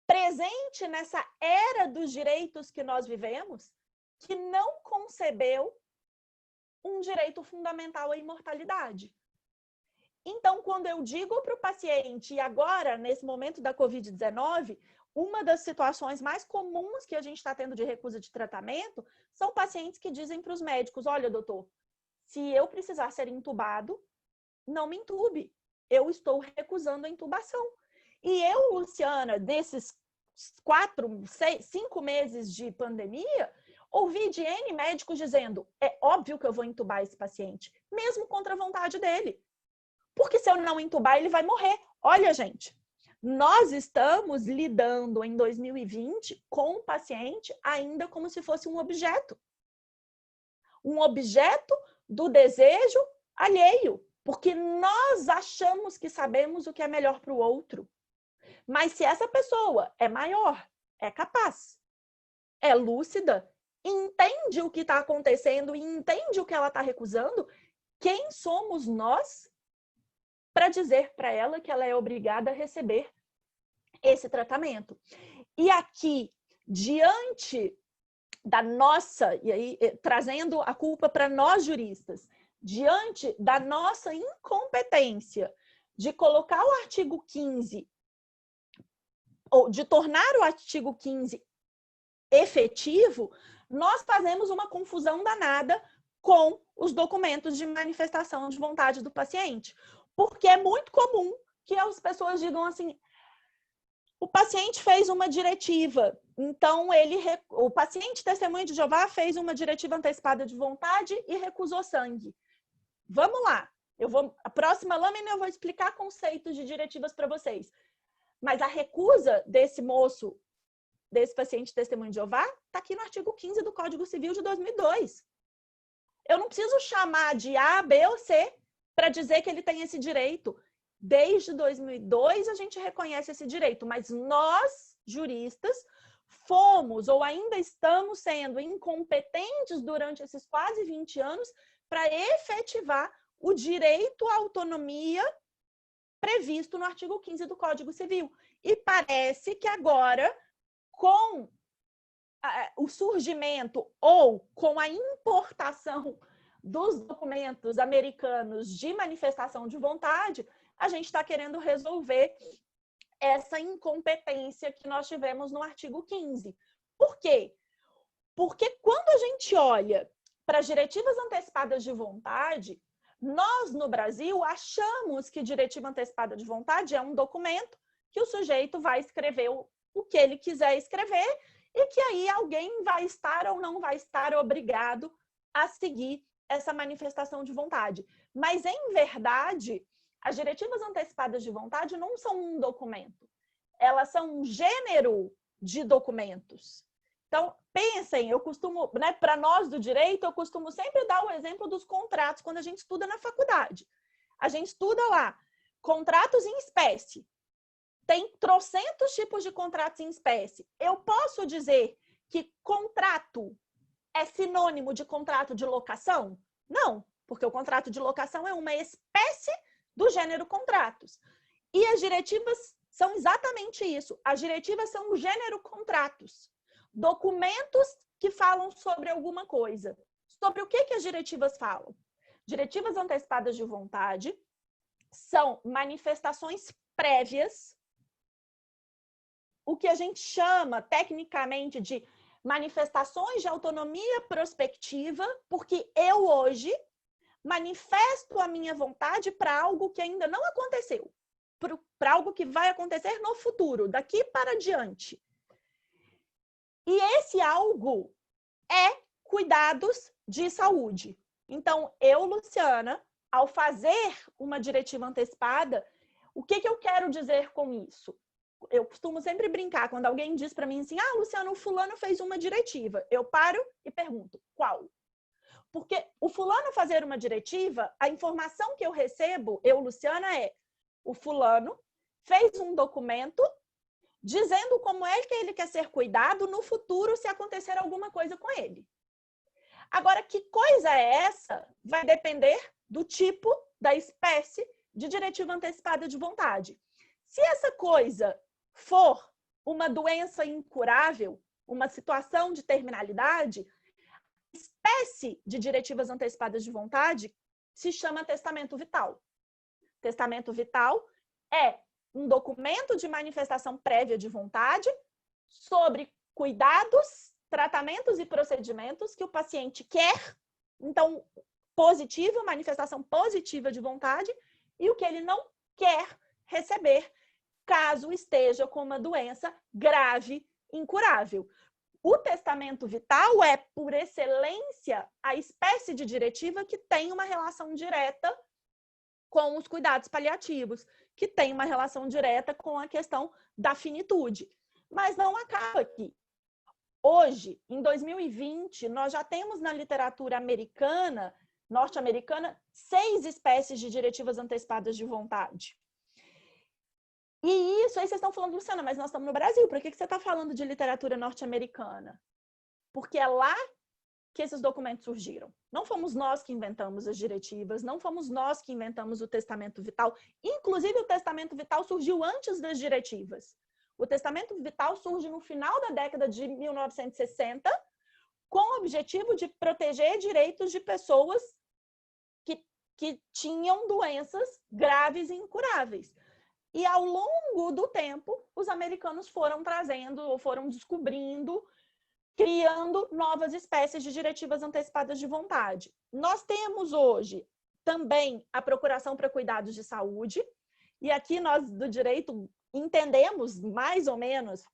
presente nessa era dos direitos que nós vivemos, que não concebeu um direito fundamental à imortalidade. Então, quando eu digo para o paciente, e agora, nesse momento da Covid-19, uma das situações mais comuns que a gente está tendo de recusa de tratamento são pacientes que dizem para os médicos, olha, doutor, se eu precisar ser entubado, não me entube. Eu estou recusando a intubação. E eu, Luciana, desses 5 meses de pandemia, ouvi de N médicos dizendo, é óbvio que eu vou entubar esse paciente, mesmo contra a vontade dele. Porque se eu não entubar, ele vai morrer. Olha, gente, nós estamos lidando em 2020 com o paciente ainda como se fosse um objeto. Um objeto do desejo alheio. Porque nós achamos que sabemos o que é melhor para o outro. Mas se essa pessoa é maior, é capaz, é lúcida, entende o que está acontecendo e entende o que ela está recusando, quem somos nós para dizer para ela que ela é obrigada a receber esse tratamento? E aqui, diante da nossa, e aí trazendo a culpa para nós juristas, diante da nossa incompetência de colocar o artigo 15, ou de tornar o artigo 15 efetivo, nós fazemos uma confusão danada com os documentos de manifestação de vontade do paciente. Porque é muito comum que as pessoas digam assim, o paciente fez uma diretiva, então o paciente testemunha de Jeová fez uma diretiva antecipada de vontade e recusou sangue. Vamos lá, a próxima lâmina eu vou explicar conceitos de diretivas para vocês. Mas a recusa desse moço, desse paciente testemunho de Jeová, está aqui no artigo 15 do Código Civil de 2002. Eu não preciso chamar de A, B ou C para dizer que ele tem esse direito. Desde 2002 a gente reconhece esse direito, mas nós, juristas, fomos ou ainda estamos sendo incompetentes durante esses quase 20 anos para efetivar o direito à autonomia previsto no artigo 15 do Código Civil. E parece que agora, com o surgimento ou com a importação dos documentos americanos de manifestação de vontade, a gente está querendo resolver essa incompetência que nós tivemos no artigo 15. Por quê? Porque quando a gente olha para as diretivas antecipadas de vontade, nós, no Brasil, achamos que diretiva antecipada de vontade é um documento que o sujeito vai escrever o que ele quiser escrever e que aí alguém vai estar ou não vai estar obrigado a seguir essa manifestação de vontade. Mas, em verdade, as diretivas antecipadas de vontade não são um documento. Elas são um gênero de documentos. Então, pensem, eu costumo, para nós do direito, eu costumo sempre dar o exemplo dos contratos quando a gente estuda na faculdade. A gente estuda lá, contratos em espécie. Tem trocentos tipos de contratos em espécie. Eu posso dizer que contrato é sinônimo de contrato de locação? Não, porque o contrato de locação é uma espécie do gênero contratos. E as diretivas são exatamente isso. As diretivas são o gênero contratos. Documentos que falam sobre alguma coisa. Sobre o que as diretivas falam? Diretivas antecipadas de vontade são manifestações prévias, o que a gente chama tecnicamente de manifestações de autonomia prospectiva, porque eu hoje manifesto a minha vontade para algo que ainda não aconteceu, para algo que vai acontecer no futuro, daqui para diante. E esse algo é cuidados de saúde. Então, eu, Luciana, ao fazer uma diretiva antecipada, o que eu quero dizer com isso? eu costumo sempre brincar quando alguém diz para mim assim, Luciano, o fulano fez uma diretiva. Eu paro e pergunto, qual? Porque o fulano fazer uma diretiva, a informação que eu recebo, Luciana, o fulano fez um documento dizendo como é que ele quer ser cuidado no futuro se acontecer alguma coisa com ele. Agora, que coisa é essa? Vai depender do tipo, da espécie de diretiva antecipada de vontade. Se essa coisa for uma doença incurável, uma situação de terminalidade, a espécie de diretivas antecipadas de vontade se chama testamento vital. Testamento vital é um documento de manifestação prévia de vontade sobre cuidados, tratamentos e procedimentos que o paciente quer, então, positivo, manifestação positiva de vontade, e o que ele não quer receber, caso esteja com uma doença grave, incurável. O testamento vital é, por excelência, a espécie de diretiva que tem uma relação direta com os cuidados paliativos, que tem uma relação direta com a questão da finitude. Mas não acaba aqui. Hoje, em 2020, nós já temos na literatura americana, norte-americana, 6 espécies de diretivas antecipadas de vontade. E isso, aí vocês estão falando, Luciana, mas nós estamos no Brasil, por que você está falando de literatura norte-americana? Porque é lá que esses documentos surgiram. Não fomos nós que inventamos as diretivas, não fomos nós que inventamos o testamento vital. Inclusive, o testamento vital surgiu antes das diretivas. O testamento vital surge no final da década de 1960, com o objetivo de proteger direitos de pessoas que tinham doenças graves e incuráveis. E ao longo do tempo, os americanos foram trazendo, ou foram descobrindo, criando novas espécies de diretivas antecipadas de vontade. Nós temos hoje também a procuração para cuidados de saúde, e aqui nós do direito entendemos mais ou menos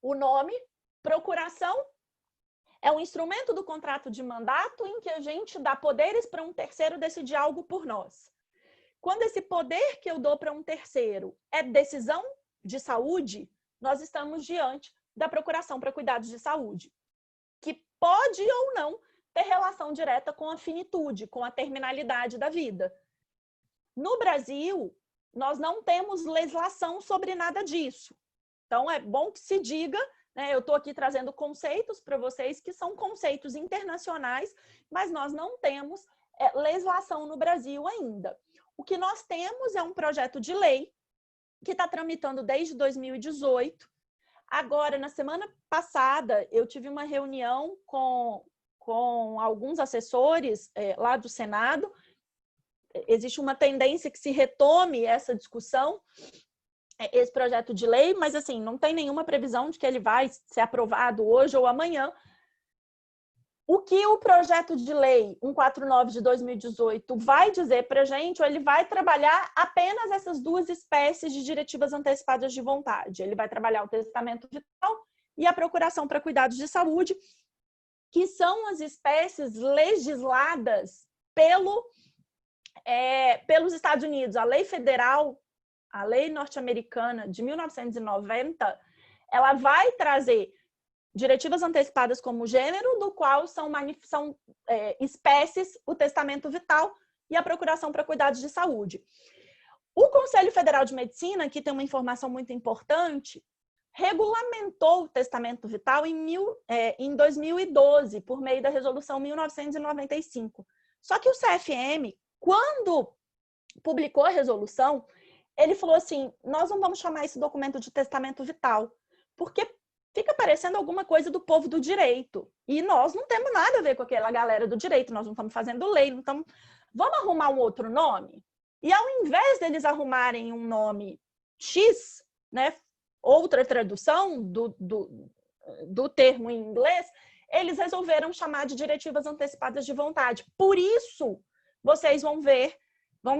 o nome. Procuração é um instrumento do contrato de mandato em que a gente dá poderes para um terceiro decidir algo por nós. Quando esse poder que eu dou para um terceiro é decisão de saúde, nós estamos diante da procuração para cuidados de saúde, que pode ou não ter relação direta com a finitude, com a terminalidade da vida. No Brasil, nós não temos legislação sobre nada disso. Então, é bom que se diga, né? Eu estou aqui trazendo conceitos para vocês que são conceitos internacionais, mas nós não temos legislação no Brasil ainda. O que nós temos é um projeto de lei que está tramitando desde 2018. Agora, na semana passada, eu tive uma reunião com alguns assessores lá do Senado. Existe uma tendência que se retome essa discussão, esse projeto de lei, mas assim, não tem nenhuma previsão de que ele vai ser aprovado hoje ou amanhã. O que o projeto de lei 149 de 2018 vai dizer para a gente, ou ele vai trabalhar apenas essas 2 espécies de diretivas antecipadas de vontade. Ele vai trabalhar o testamento vital e a procuração para cuidados de saúde, que são as espécies legisladas pelos Estados Unidos. A lei federal, a lei norte-americana de 1990, ela vai trazer diretivas antecipadas como gênero, do qual são espécies, o testamento vital e a procuração para cuidados de saúde. O Conselho Federal de Medicina, aqui tem uma informação muito importante, regulamentou o testamento vital em 2012, por meio da resolução 1995. Só que o CFM, quando publicou a resolução, ele falou assim, nós não vamos chamar esse documento de testamento vital, porque fica parecendo alguma coisa do povo do direito. E nós não temos nada a ver com aquela galera do direito, nós não estamos fazendo lei, não estamos... Vamos arrumar um outro nome? E ao invés deles arrumarem um nome X, né, outra tradução do termo em inglês, eles resolveram chamar de diretivas antecipadas de vontade. Por isso, vocês vão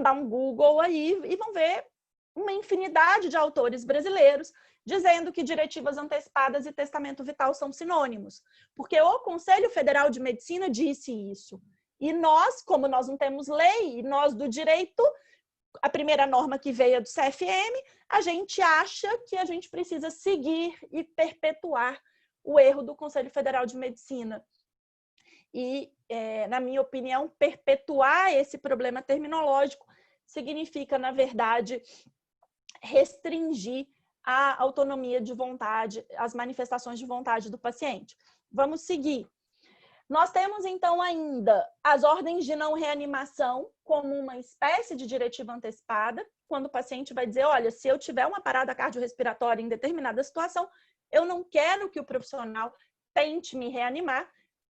dar um Google aí e vão ver uma infinidade de autores brasileiros dizendo que diretivas antecipadas e testamento vital são sinônimos. Porque o Conselho Federal de Medicina disse isso. E nós, como nós não temos lei, e nós do direito, a primeira norma que veio do CFM, a gente acha que a gente precisa seguir e perpetuar o erro do Conselho Federal de Medicina. E, na minha opinião, perpetuar esse problema terminológico significa, na verdade, restringir a autonomia de vontade, as manifestações de vontade do paciente. Vamos seguir. Nós temos, então, ainda as ordens de não reanimação como uma espécie de diretiva antecipada, quando o paciente vai dizer, olha, se eu tiver uma parada cardiorrespiratória em determinada situação, eu não quero que o profissional tente me reanimar.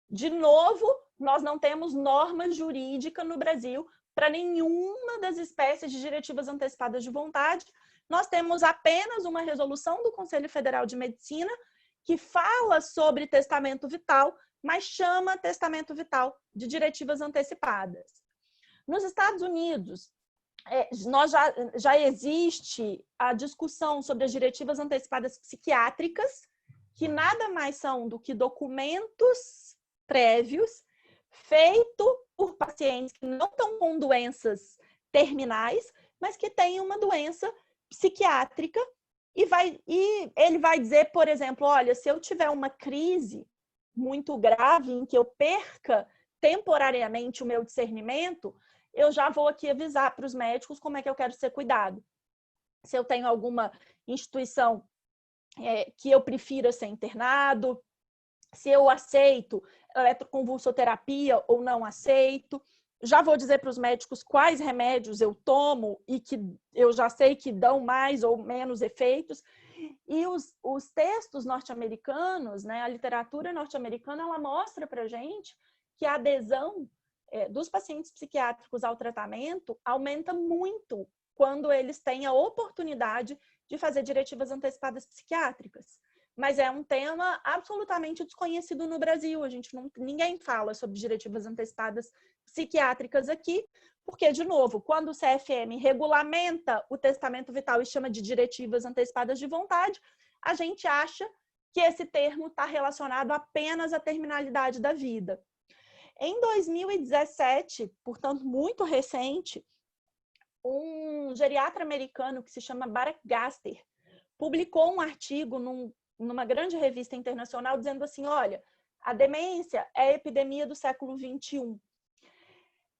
De novo, nós não temos norma jurídica no Brasil para nenhuma das espécies de diretivas antecipadas de vontade. Nós temos apenas uma resolução do Conselho Federal de Medicina que fala sobre testamento vital, mas chama testamento vital de diretivas antecipadas. Nos Estados Unidos, já existe a discussão sobre as diretivas antecipadas psiquiátricas, que nada mais são do que documentos prévios feitos por pacientes que não estão com doenças terminais, mas que têm uma doença psiquiátrica, e ele vai dizer, por exemplo, olha, se eu tiver uma crise muito grave em que eu perca temporariamente o meu discernimento, eu já vou aqui avisar para os médicos como é que eu quero ser cuidado. Se eu tenho alguma instituição que eu prefira ser internado, se eu aceito eletroconvulsoterapia ou não aceito. Já vou dizer para os médicos quais remédios eu tomo e que eu já sei que dão mais ou menos efeitos. E os textos norte-americanos, né, a literatura norte-americana, ela mostra para a gente que a adesão dos pacientes psiquiátricos ao tratamento aumenta muito quando eles têm a oportunidade de fazer diretivas antecipadas psiquiátricas. Mas é um tema absolutamente desconhecido no Brasil. Ninguém fala sobre diretivas antecipadas psiquiátricas aqui, porque, de novo, quando o CFM regulamenta o testamento vital e chama de diretivas antecipadas de vontade, a gente acha que esse termo está relacionado apenas à terminalidade da vida. Em 2017, portanto, muito recente, um geriatra americano que se chama Barak Gaster publicou um artigo numa grande revista internacional dizendo assim, olha, a demência é a epidemia do século XXI.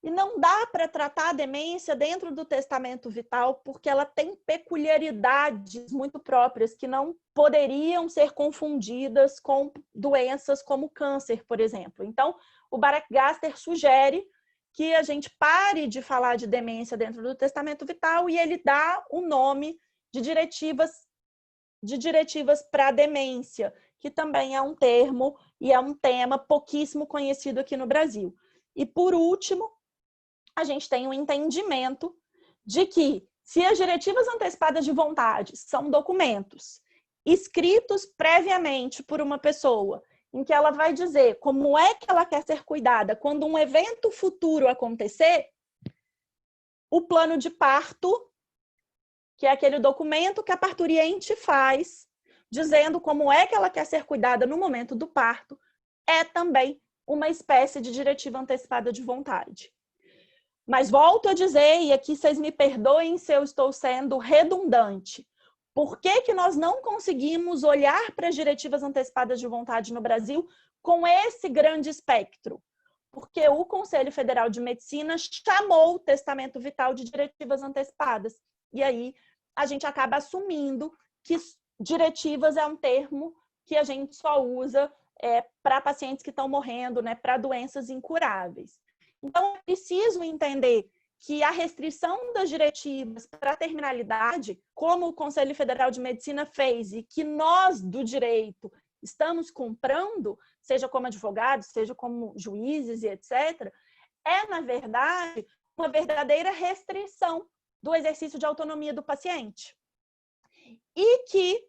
E não dá para tratar a demência dentro do testamento vital porque ela tem peculiaridades muito próprias que não poderiam ser confundidas com doenças como câncer, por exemplo. Então, o Barak Gaster sugere que a gente pare de falar de demência dentro do testamento vital e ele dá o nome de diretivas para a demência, que também é um termo e é um tema pouquíssimo conhecido aqui no Brasil. E, por último, a gente tem um entendimento de que, se as diretivas antecipadas de vontade são documentos escritos previamente por uma pessoa, em que ela vai dizer como é que ela quer ser cuidada quando um evento futuro acontecer, o plano de parto, que é aquele documento que a parturiente faz, dizendo como é que ela quer ser cuidada no momento do parto, é também uma espécie de diretiva antecipada de vontade. Mas volto a dizer, e aqui vocês me perdoem se eu estou sendo redundante, por que nós não conseguimos olhar para as diretivas antecipadas de vontade no Brasil com esse grande espectro? Porque o Conselho Federal de Medicina chamou o testamento vital de diretivas antecipadas. E aí a gente acaba assumindo que diretivas é um termo que a gente só usa para pacientes que estão morrendo, né, para doenças incuráveis. Então, é preciso entender que a restrição das diretivas para a terminalidade, como o Conselho Federal de Medicina fez e que nós, do direito, estamos comprando, seja como advogados, seja como juízes e etc., é, na verdade, uma verdadeira restrição do exercício de autonomia do paciente. E que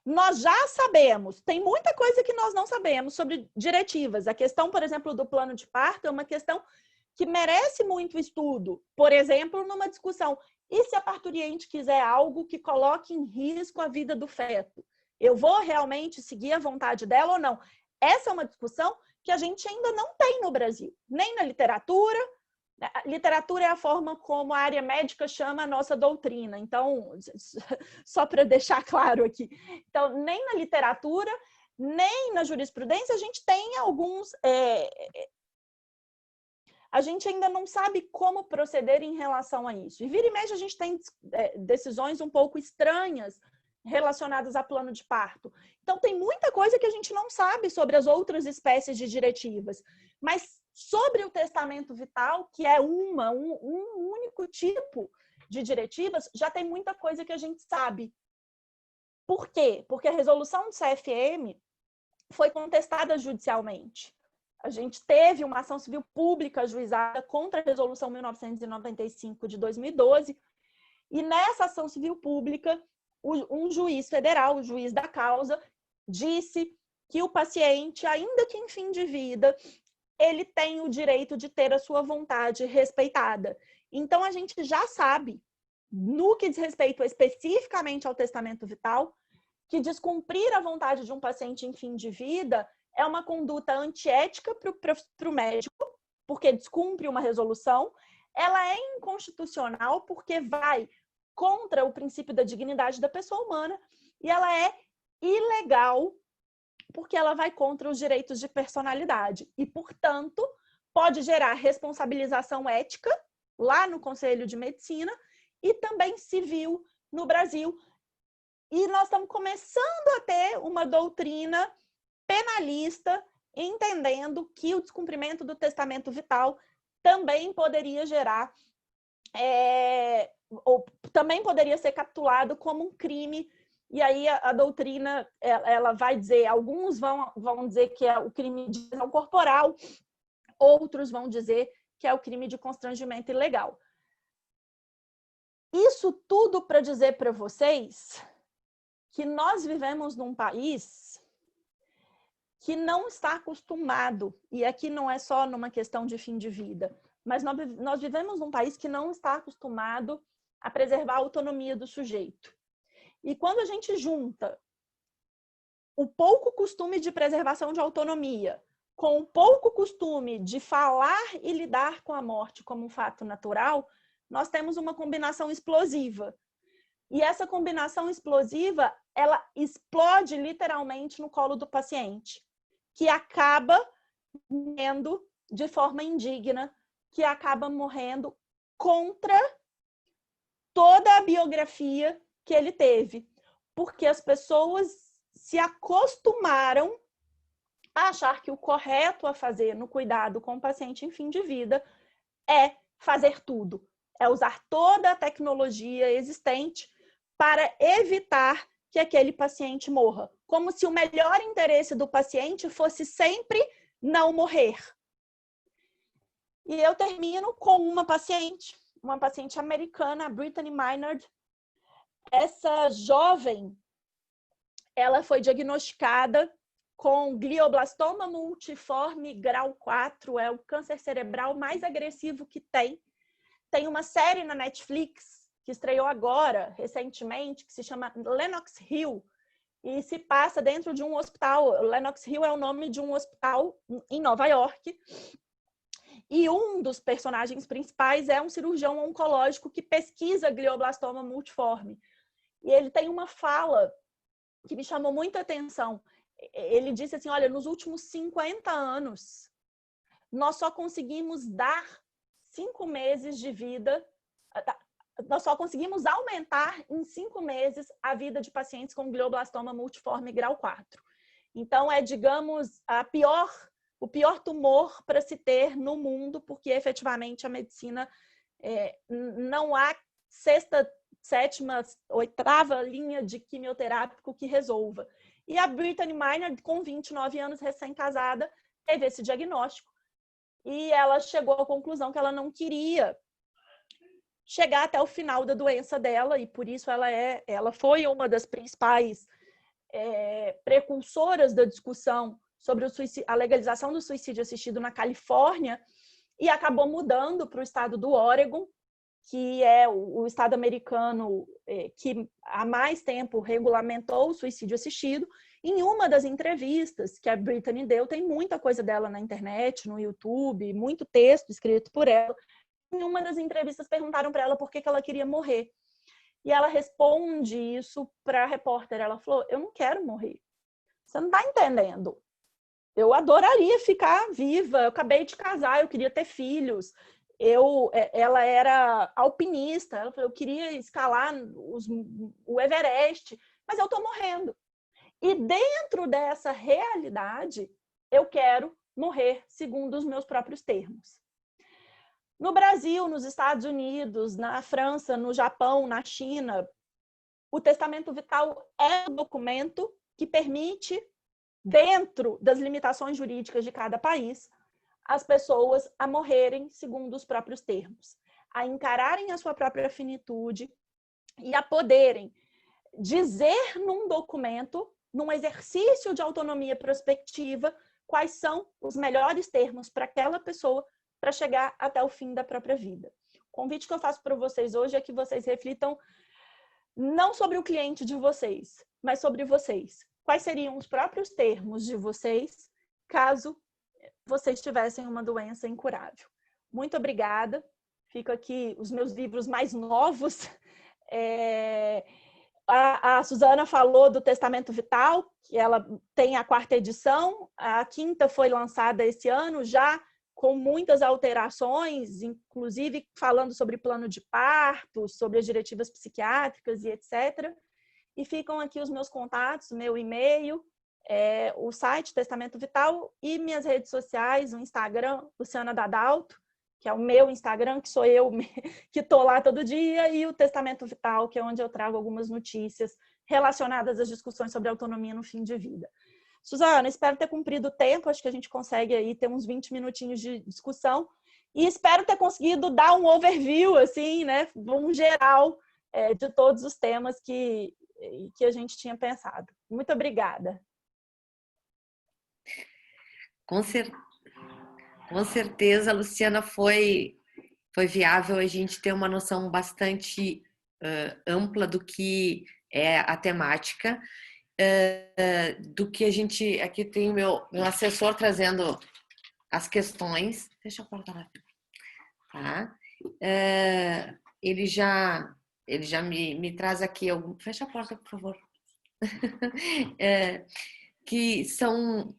nós já sabemos, tem muita coisa que nós não sabemos sobre diretivas. A questão, por exemplo, do plano de parto é uma questão que merece muito estudo. Por exemplo, numa discussão, e se a parturiente quiser algo que coloque em risco a vida do feto? Eu vou realmente seguir a vontade dela ou não? Essa é uma discussão que a gente ainda não tem no Brasil, nem na literatura, A literatura é a forma como a área médica chama a nossa doutrina. Então, só para deixar claro aqui. Então, nem na literatura, nem na jurisprudência, a gente tem alguns... a gente ainda não sabe como proceder em relação a isso. E vira e mexe, a gente tem decisões um pouco estranhas relacionadas a plano de parto. Então, tem muita coisa que a gente não sabe sobre as outras espécies de diretivas. Mas sobre o testamento vital, que é um único tipo de diretivas, já tem muita coisa que a gente sabe. Por quê? Porque a resolução do CFM foi contestada judicialmente. A gente teve uma ação civil pública ajuizada contra a resolução 1995 de 2012, e nessa ação civil pública, um juiz federal, o juiz da causa, disse que o paciente, ainda que em fim de vida, ele tem o direito de ter a sua vontade respeitada. Então, a gente já sabe, no que diz respeito especificamente ao testamento vital, que descumprir a vontade de um paciente em fim de vida é uma conduta antiética para o médico, porque descumpre uma resolução, ela é inconstitucional porque vai contra o princípio da dignidade da pessoa humana, e ela é ilegal porque ela vai contra os direitos de personalidade e, portanto, pode gerar responsabilização ética lá no Conselho de Medicina e também civil no Brasil. E nós estamos começando a ter uma doutrina penalista entendendo que o descumprimento do testamento vital também poderia gerar, ou também poderia ser capitulado como um crime. E aí a doutrina, ela vai dizer, alguns vão dizer que é o crime de lesão corporal, outros vão dizer que é o crime de constrangimento ilegal. Isso tudo para dizer para vocês que nós vivemos num país que não está acostumado, e aqui não é só numa questão de fim de vida, mas nós vivemos num país que não está acostumado a preservar a autonomia do sujeito. E quando a gente junta o pouco costume de preservação de autonomia com o pouco costume de falar e lidar com a morte como um fato natural, nós temos uma combinação explosiva. E essa combinação explosiva, ela explode literalmente no colo do paciente, que acaba morrendo de forma indigna, que acaba morrendo contra toda a biografia que ele teve, porque as pessoas se acostumaram a achar que o correto a fazer no cuidado com o paciente em fim de vida é fazer tudo, é usar toda a tecnologia existente para evitar que aquele paciente morra, como se o melhor interesse do paciente fosse sempre não morrer. E eu termino com uma paciente americana, a Brittany Maynard. Essa jovem, ela foi diagnosticada com glioblastoma multiforme grau 4, é o câncer cerebral mais agressivo que tem. Tem uma série na Netflix que estreou agora, recentemente, que se chama Lenox Hill, e se passa dentro de um hospital. Lenox Hill é o nome de um hospital em Nova York. E um dos personagens principais é um cirurgião oncológico que pesquisa glioblastoma multiforme. E ele tem uma fala que me chamou muita atenção. Ele disse assim, olha, nos últimos 50 anos, nós só conseguimos dar 5 meses de vida, nós só conseguimos aumentar em 5 meses a vida de pacientes com glioblastoma multiforme grau 4. Então, é, digamos, o pior tumor para se ter no mundo, porque efetivamente a medicina não há 6ª, 7ª, 8ª linha de quimioterápico que resolva. E a Brittany Maynard, com 29 anos, recém-casada, teve esse diagnóstico e ela chegou à conclusão que ela não queria chegar até o final da doença dela, e por isso ela foi uma das principais precursoras da discussão sobre a legalização do suicídio assistido na Califórnia, e acabou mudando para o estado do Oregon, que é o estado americano que há mais tempo regulamentou o suicídio assistido. Em uma das entrevistas que a Brittany deu, tem muita coisa dela na internet, no YouTube, muito texto escrito por ela, em uma das entrevistas perguntaram para ela por que ela queria morrer. E ela responde isso para a repórter. Ela falou, eu não quero morrer. Você não está entendendo. Eu adoraria ficar viva. Eu acabei de casar, eu queria ter filhos. Ela era alpinista. Ela falou, eu queria escalar o Everest, mas eu estou morrendo. E dentro dessa realidade, eu quero morrer segundo os meus próprios termos. No Brasil, nos Estados Unidos, na França, no Japão, na China, o testamento vital é um documento que permite, dentro das limitações jurídicas de cada país, as pessoas a morrerem segundo os próprios termos, a encararem a sua própria finitude e a poderem dizer num documento, num exercício de autonomia prospectiva, quais são os melhores termos para aquela pessoa para chegar até o fim da própria vida. O convite que eu faço para vocês hoje é que vocês reflitam não sobre o cliente de vocês, mas sobre vocês. Quais seriam os próprios termos de vocês caso vocês tivessem uma doença incurável? Muito obrigada. Fico aqui os meus livros mais novos. A Suzana falou do Testamento Vital, que ela tem a 4ª edição. A 5ª foi lançada esse ano, já com muitas alterações, inclusive falando sobre plano de parto, sobre as diretivas psiquiátricas e etc. E ficam aqui os meus contatos, meu e-mail, o site Testamento Vital e minhas redes sociais, o Instagram, Luciana Dadalto, que é o meu Instagram, que sou eu que estou lá todo dia, e o Testamento Vital, que é onde eu trago algumas notícias relacionadas às discussões sobre autonomia no fim de vida. Suzana, espero ter cumprido o tempo, acho que a gente consegue aí ter uns 20 minutinhos de discussão, e espero ter conseguido dar um overview, assim, né, um geral de todos os temas que a gente tinha pensado. Muito obrigada. Com certeza, Luciana, foi viável a gente ter uma noção bastante ampla do que é a temática, do que a gente... Aqui tem meu assessor trazendo as questões. Deixa eu cortar lá. Tá? Ele já me traz aqui... Fecha a porta, por favor. Que são...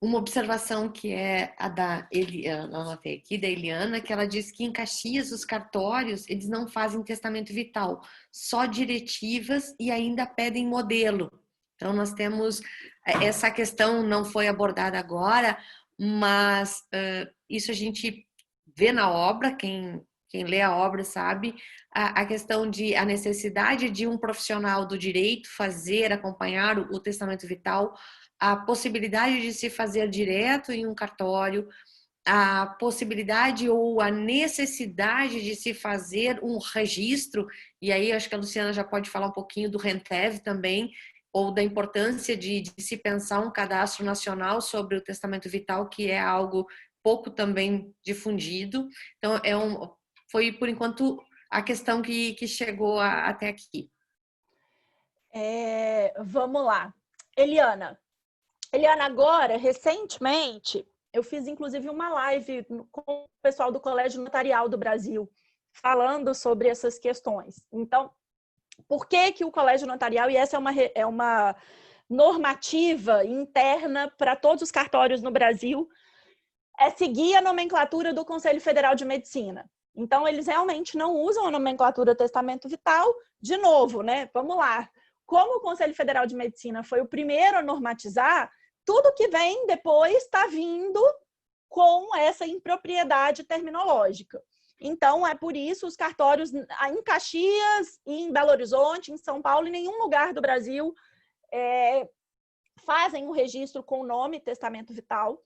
uma observação que é a da Eliana, anotei aqui, da Eliana, que ela diz que em Caxias os cartórios, eles não fazem testamento vital, só diretivas e ainda pedem modelo. Então nós temos, essa questão não foi abordada agora, mas isso a gente vê na obra, quem lê a obra sabe, a questão de a necessidade de um profissional do direito acompanhar o testamento vital, a possibilidade de se fazer direto em um cartório, a possibilidade ou a necessidade de se fazer um registro, e aí acho que a Luciana já pode falar um pouquinho do RENTEV também, ou da importância de se pensar um cadastro nacional sobre o testamento vital, que é algo pouco também difundido. Então, foi, por enquanto, a questão que chegou até aqui. Vamos lá. Eliana, agora, recentemente, eu fiz inclusive uma live com o pessoal do Colégio Notarial do Brasil, falando sobre essas questões. Então, por que o Colégio Notarial, e essa é uma normativa interna para todos os cartórios no Brasil, é seguir a nomenclatura do Conselho Federal de Medicina. Então, eles realmente não usam a nomenclatura testamento vital. De novo, né? Vamos lá. Como o Conselho Federal de Medicina foi o primeiro a normatizar, tudo que vem depois está vindo com essa impropriedade terminológica. Então, é por isso os cartórios em Caxias, em Belo Horizonte, em São Paulo, em nenhum lugar do Brasil fazem um registro com o nome testamento vital.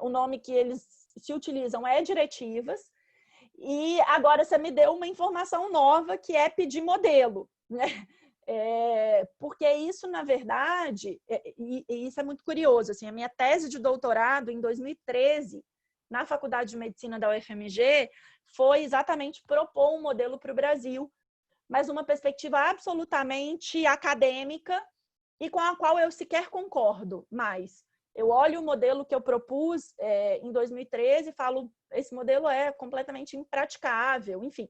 O nome que eles se utilizam é diretivas. E agora você me deu uma informação nova, que é pedir modelo, né? Porque isso, na verdade, e isso é muito curioso, assim, a minha tese de doutorado em 2013, na Faculdade de Medicina da UFMG, foi exatamente propor um modelo para o Brasil, mas uma perspectiva absolutamente acadêmica e com a qual eu sequer concordo mais, Eu olho o modelo que eu propus em 2013 e falo, esse modelo é completamente impraticável, enfim.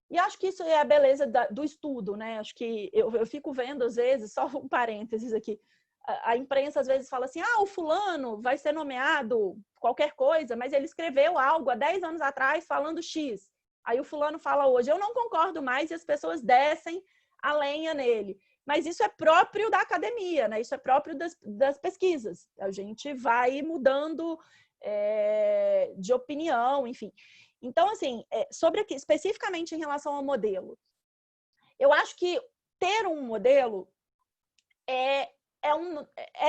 E acho que isso é a beleza do estudo, né? Acho que eu fico vendo, às vezes, só um parênteses aqui, a imprensa às vezes fala assim, o fulano vai ser nomeado qualquer coisa, mas ele escreveu algo há 10 anos atrás falando X. Aí o fulano fala hoje, eu não concordo mais, e as pessoas descem a lenha nele. Mas isso é próprio da academia, né? Isso é próprio das pesquisas. A gente vai mudando de opinião, enfim. Então, assim, especificamente em relação ao modelo, eu acho que ter um modelo é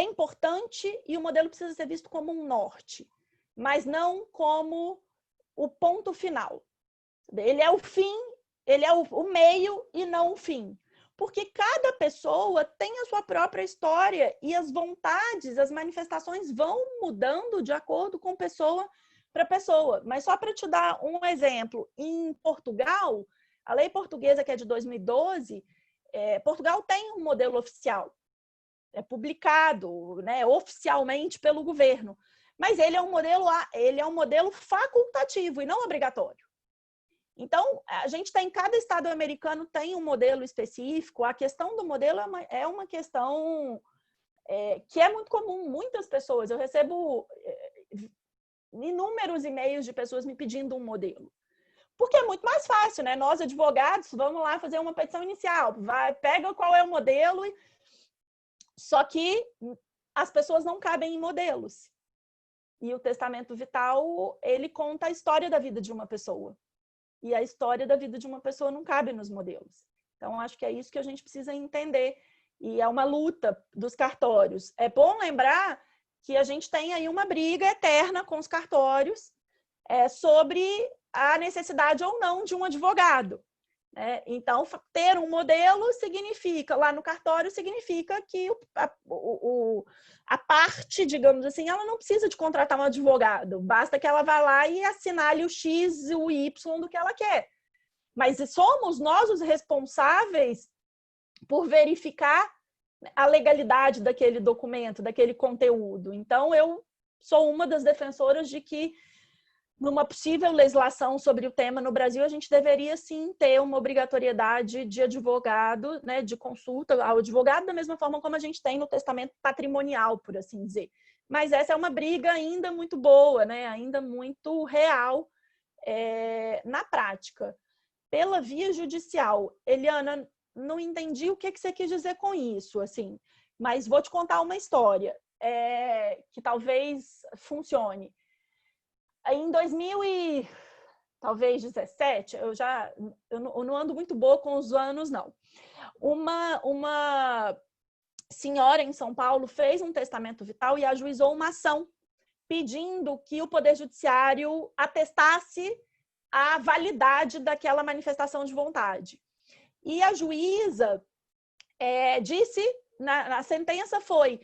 importante e o modelo precisa ser visto como um norte, mas não como o ponto final. Ele é o fim, ele é o meio e não o fim. Porque cada pessoa tem a sua própria história e as vontades, as manifestações vão mudando de acordo com pessoa para pessoa. Mas só para te dar um exemplo, em Portugal, a lei portuguesa, que é de 2012, Portugal tem um modelo oficial, é publicado, né, oficialmente pelo governo, mas ele é um modelo facultativo e não obrigatório. Então, a gente tem, cada estado americano tem um modelo específico. A questão do modelo é uma questão que é muito comum. Muitas pessoas, eu recebo inúmeros e-mails de pessoas me pedindo um modelo. Porque é muito mais fácil, né? Nós, advogados, vamos lá fazer uma petição inicial. Pega qual é o modelo. Só que as pessoas não cabem em modelos. E o testamento vital, ele conta a história da vida de uma pessoa. E a história da vida de uma pessoa não cabe nos modelos. Então, acho que é isso que a gente precisa entender. E é uma luta dos cartórios. É bom lembrar que a gente tem aí uma briga eterna com os cartórios sobre a necessidade ou não de um advogado. Então, ter um modelo significa, lá no cartório, significa que a parte, digamos assim, ela não precisa de contratar um advogado, basta que ela vá lá e assinale o X e o Y do que ela quer. Mas somos nós os responsáveis por verificar a legalidade daquele documento, daquele conteúdo. Então, eu sou uma das defensoras de que numa possível legislação sobre o tema no Brasil, a gente deveria sim ter uma obrigatoriedade de advogado, né, de consulta ao advogado, da mesma forma como a gente tem no testamento patrimonial, por assim dizer. Mas essa é uma briga ainda muito boa, né, ainda muito real na prática. Pela via judicial, Eliana, não entendi o que você quis dizer com isso, assim, mas vou te contar uma história que talvez funcione. Em 2017, eu não ando muito boa com os anos, não. Uma senhora em São Paulo fez um testamento vital e ajuizou uma ação pedindo que o Poder Judiciário atestasse a validade daquela manifestação de vontade. E a juíza disse, na sentença foi,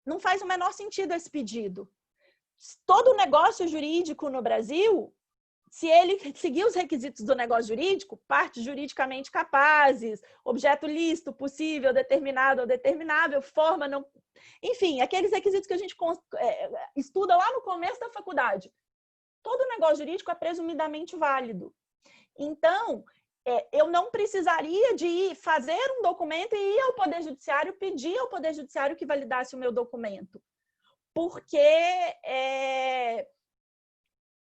não faz o menor sentido esse pedido. Todo negócio jurídico no Brasil, se ele seguir os requisitos do negócio jurídico, partes juridicamente capazes, objeto lícito, possível, determinado ou determinável, forma não... Enfim, aqueles requisitos que a gente estuda lá no começo da faculdade. Todo negócio jurídico é presumidamente válido. Então, eu não precisaria de ir fazer um documento e ir ao Poder Judiciário, pedir ao Poder Judiciário que validasse o meu documento. Porque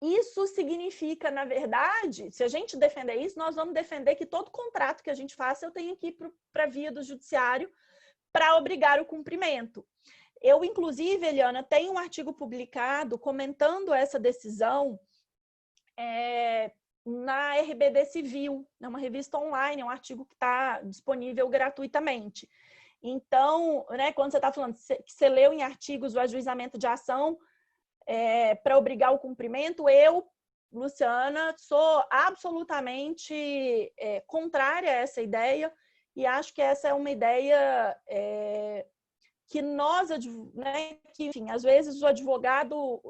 isso significa, na verdade, se a gente defender isso, nós vamos defender que todo contrato que a gente faça, eu tenho que ir para a via do judiciário para obrigar o cumprimento. Eu, inclusive, Eliana, tenho um artigo publicado comentando essa decisão na RBD Civil, é uma revista online, é um artigo que está disponível gratuitamente. Então, né, quando você está falando que você leu em artigos o ajuizamento de ação para obrigar o cumprimento, eu, Luciana, sou absolutamente contrária a essa ideia e acho que essa é uma ideia que nós, né, que, enfim, às vezes o advogado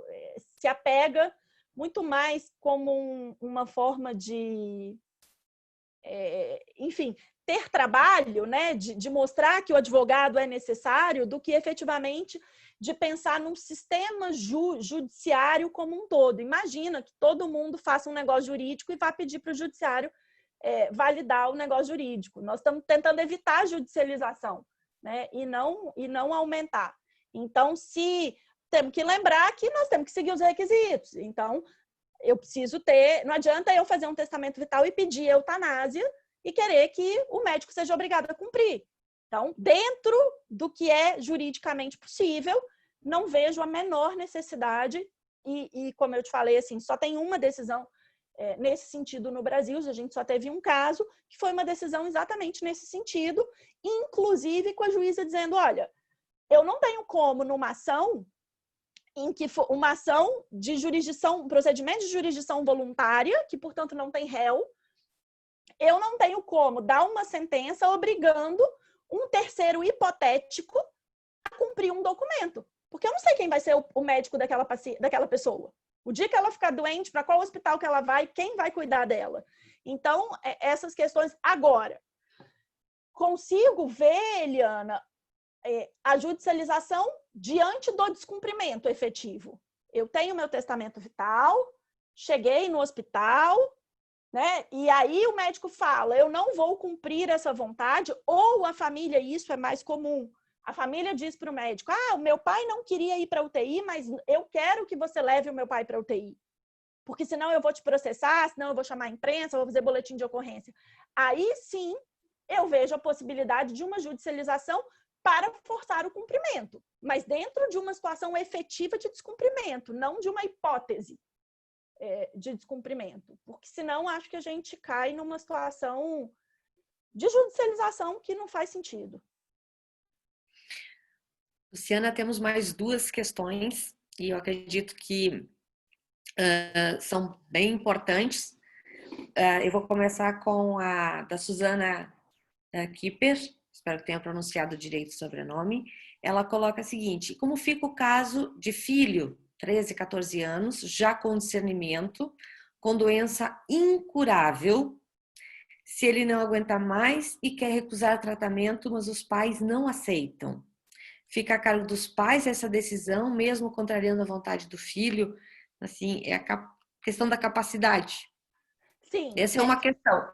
se apega muito mais como uma forma de, enfim, ter trabalho, né, de mostrar que o advogado é necessário, do que efetivamente de pensar num sistema judiciário como um todo. Imagina que todo mundo faça um negócio jurídico e vá pedir para o judiciário validar o negócio jurídico. Nós estamos tentando evitar a judicialização, né? E não aumentar. Então, temos que lembrar que nós temos que seguir os requisitos. Então, eu preciso não adianta eu fazer um testamento vital e pedir eutanásia e querer que o médico seja obrigado a cumprir. Então, dentro do que é juridicamente possível, não vejo a menor necessidade e como eu te falei, assim, só tem uma decisão nesse sentido no Brasil, a gente só teve um caso que foi uma decisão exatamente nesse sentido, inclusive com a juíza dizendo, olha, eu não tenho como numa ação em que for uma ação de jurisdição, um procedimento de jurisdição voluntária, que portanto não tem réu, eu não tenho como dar uma sentença obrigando um terceiro hipotético a cumprir um documento. Porque eu não sei quem vai ser o médico daquela pessoa. O dia que ela ficar doente, para qual hospital que ela vai, quem vai cuidar dela. Então, essas questões. Agora, consigo ver, Eliana, a judicialização diante do descumprimento efetivo. Eu tenho meu testamento vital, cheguei no hospital, né? E aí o médico fala, eu não vou cumprir essa vontade, ou a família, isso é mais comum, a família diz para o médico, o meu pai não queria ir para a UTI, mas eu quero que você leve o meu pai para a UTI, porque senão eu vou te processar, senão eu vou chamar a imprensa, eu vou fazer boletim de ocorrência. Aí sim, eu vejo a possibilidade de uma judicialização para forçar o cumprimento, mas dentro de uma situação efetiva de descumprimento, não de uma hipótese de descumprimento, porque senão acho que a gente cai numa situação de judicialização que não faz sentido. Luciana, temos mais duas questões e eu acredito que são bem importantes. Eu vou começar com a da Suzana Kipper, espero que tenha pronunciado direito o sobrenome. Ela coloca o seguinte, como fica o caso de filho, 13, 14 anos, já com discernimento, com doença incurável, se ele não aguenta mais e quer recusar tratamento, mas os pais não aceitam? Fica a cargo dos pais essa decisão, mesmo contrariando a vontade do filho? Assim, é a questão da capacidade. Sim. Essa é uma questão.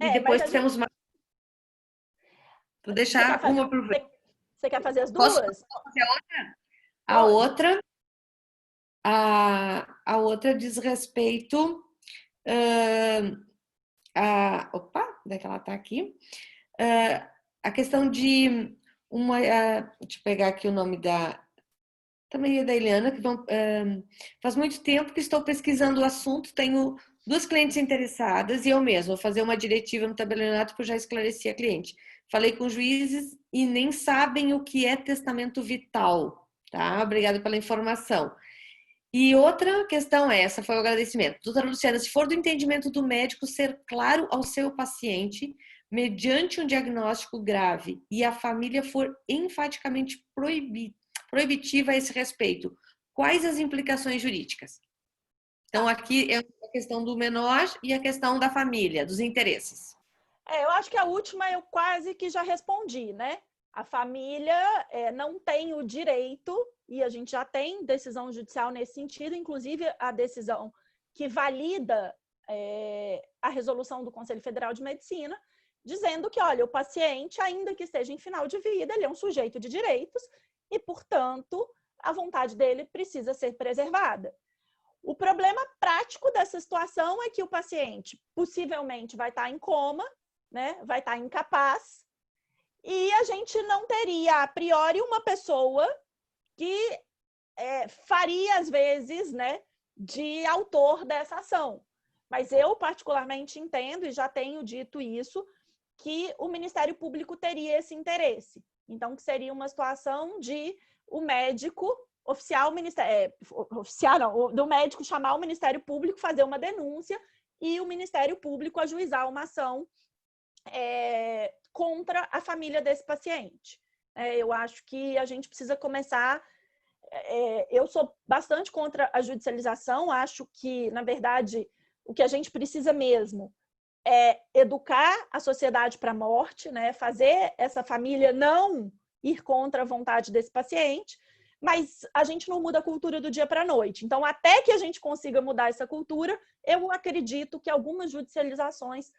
E depois temos mais. Vou deixar uma para o... Você quer fazer as duas? Posso fazer a outra? A outra diz respeito opa, onde é que ela está aqui? A questão de deixa eu pegar aqui o nome também é da Eliana, que faz muito tempo que estou pesquisando o assunto, tenho 2 clientes interessadas e eu mesma vou fazer uma diretiva no tabelionato que eu já esclareci a cliente. Falei com juízes e nem sabem o que é testamento vital, tá? Obrigada pela informação. E outra questão essa foi o agradecimento. Doutora Luciana, se for do entendimento do médico ser claro ao seu paciente, mediante um diagnóstico grave, e a família for enfaticamente proibitiva a esse respeito, quais as implicações jurídicas? Então, aqui é a questão do menor e a questão da família, dos interesses. Eu acho que a última eu quase que já respondi, né? A família não tem o direito, e a gente já tem decisão judicial nesse sentido, inclusive a decisão que valida a resolução do Conselho Federal de Medicina, dizendo que, olha, o paciente, ainda que esteja em final de vida, ele é um sujeito de direitos e, portanto, a vontade dele precisa ser preservada. O problema prático dessa situação é que o paciente possivelmente vai estar em coma, né? Vai estar incapaz, e a gente não teria, a priori, uma pessoa que faria, às vezes, né, de autor dessa ação. Mas eu, particularmente, entendo, e já tenho dito isso, que o Ministério Público teria esse interesse. Então, que seria uma situação de o médico do médico chamar o Ministério Público, fazer uma denúncia e o Ministério Público ajuizar uma ação contra a família desse paciente. Eu acho que a gente precisa começar... eu sou bastante contra a judicialização, acho que, na verdade, o que a gente precisa mesmo é educar a sociedade para a morte, né? Fazer essa família não ir contra a vontade desse paciente, mas a gente não muda a cultura do dia para a noite. Então, até que a gente consiga mudar essa cultura, eu acredito que algumas judicializações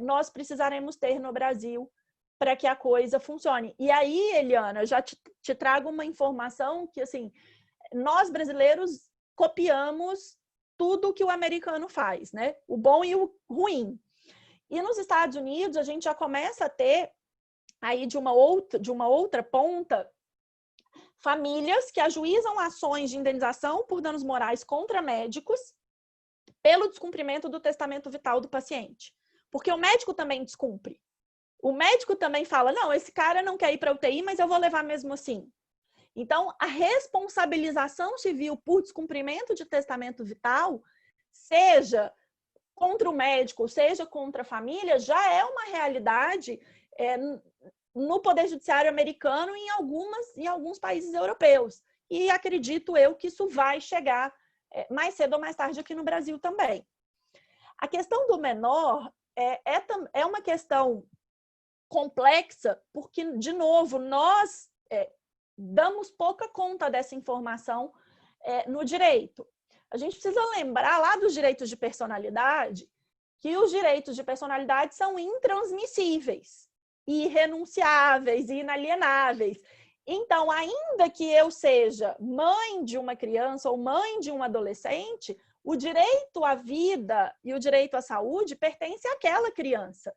nós precisaremos ter no Brasil para que a coisa funcione. E aí, Eliana, eu já te trago uma informação que, assim, nós brasileiros copiamos tudo que o americano faz, né? O bom e o ruim. E nos Estados Unidos, a gente já começa a ter, aí de uma outra ponta, famílias que ajuizam ações de indenização por danos morais contra médicos pelo descumprimento do testamento vital do paciente. Porque o médico também descumpre. O médico também fala, não, esse cara não quer ir para a UTI, mas eu vou levar mesmo assim. Então, a responsabilização civil por descumprimento de testamento vital, seja contra o médico, seja contra a família, já é uma realidade no Poder Judiciário americano e em alguns países europeus. E acredito eu que isso vai chegar mais cedo ou mais tarde aqui no Brasil também. A questão do menor é uma questão complexa, porque, de novo, nós damos pouca conta dessa informação no direito. A gente precisa lembrar lá dos direitos de personalidade, que os direitos de personalidade são intransmissíveis, irrenunciáveis e inalienáveis. Então, ainda que eu seja mãe de uma criança ou mãe de um adolescente, o direito à vida e o direito à saúde pertence àquela criança.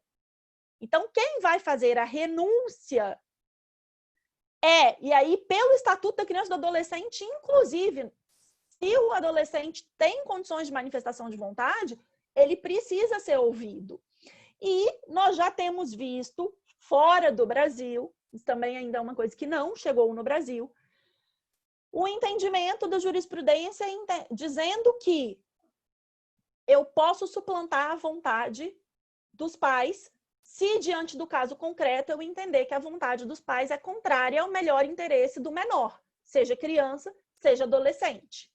Então, quem vai fazer a renúncia e aí, pelo Estatuto da Criança e do Adolescente, inclusive, se o adolescente tem condições de manifestação de vontade, ele precisa ser ouvido. E nós já temos visto, fora do Brasil, isso também ainda é uma coisa que não chegou no Brasil, o entendimento da jurisprudência dizendo que eu posso suplantar a vontade dos pais se, diante do caso concreto, eu entender que a vontade dos pais é contrária ao melhor interesse do menor, seja criança, seja adolescente.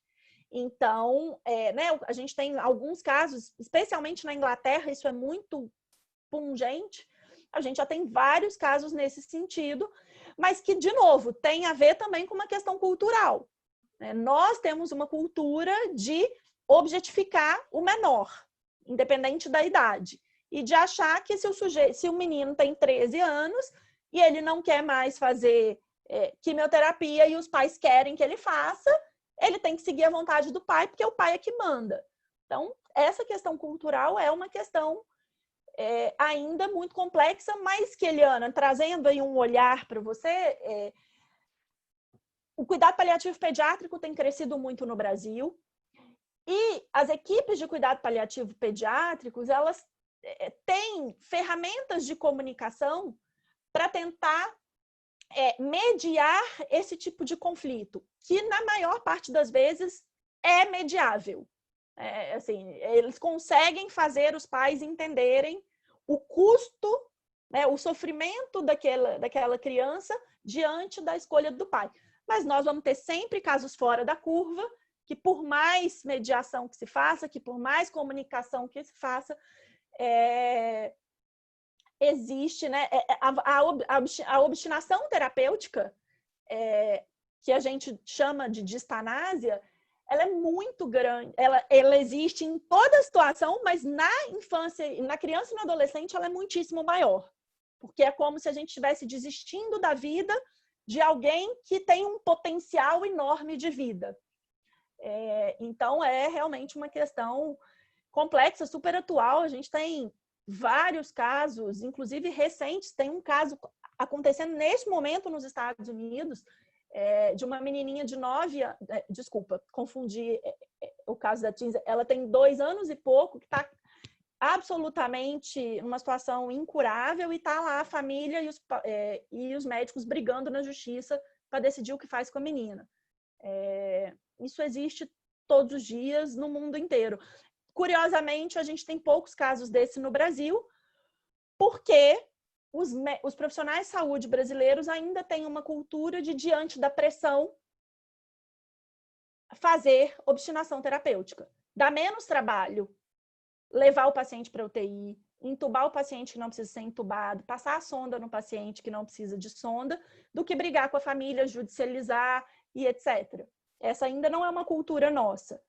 Então, a gente tem alguns casos, especialmente na Inglaterra, isso é muito pungente, a gente já tem vários casos nesse sentido, mas que, de novo, tem a ver também com uma questão cultural. Nós temos uma cultura de objetificar o menor, independente da idade, e de achar que se o menino tem 13 anos e ele não quer mais fazer quimioterapia e os pais querem que ele faça, ele tem que seguir a vontade do pai, porque é o pai é que manda. Então, essa questão cultural é uma questão ainda muito complexa, mas que, Eliana, trazendo aí um olhar para você, o cuidado paliativo pediátrico tem crescido muito no Brasil e as equipes de cuidado paliativo pediátricos, elas têm ferramentas de comunicação para tentar mediar esse tipo de conflito, que na maior parte das vezes é mediável. Assim, eles conseguem fazer os pais entenderem o custo, o sofrimento daquela criança diante da escolha do pai. Mas nós vamos ter sempre casos fora da curva, que por mais mediação que se faça, que por mais comunicação que se faça, existe, né, a obstinação terapêutica, que a gente chama de distanásia, ela é muito grande, ela existe em toda situação, mas na infância, na criança e no adolescente, ela é muitíssimo maior, porque é como se a gente estivesse desistindo da vida de alguém que tem um potencial enorme de vida. Então, é realmente uma questão complexa, super atual. A gente tem vários casos, inclusive recentes. Tem um caso acontecendo neste momento nos Estados Unidos, de uma menininha de 9 anos, desculpa, confundi o caso da Tinza, ela tem 2 anos e pouco, que está absolutamente numa situação incurável, e está lá a família e os médicos brigando na justiça para decidir o que faz com a menina. Isso existe todos os dias no mundo inteiro. Curiosamente, a gente tem poucos casos desse no Brasil, porque os profissionais de saúde brasileiros ainda têm uma cultura de, diante da pressão, fazer obstinação terapêutica. Dá menos trabalho levar o paciente para a UTI, entubar o paciente que não precisa ser entubado, passar a sonda no paciente que não precisa de sonda, do que brigar com a família, judicializar e etc. Essa ainda não é uma cultura nossa.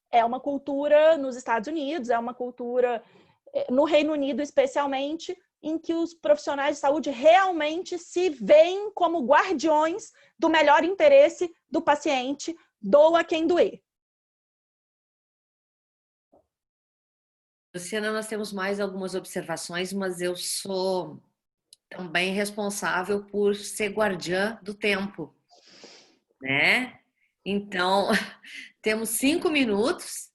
É uma cultura nos Estados Unidos, é uma cultura no Reino Unido especialmente, em que os profissionais de saúde realmente se veem como guardiões do melhor interesse do paciente, doa quem doer. Luciana, nós temos mais algumas observações, mas eu sou também responsável por ser guardiã do tempo, né? Então, temos 5 minutos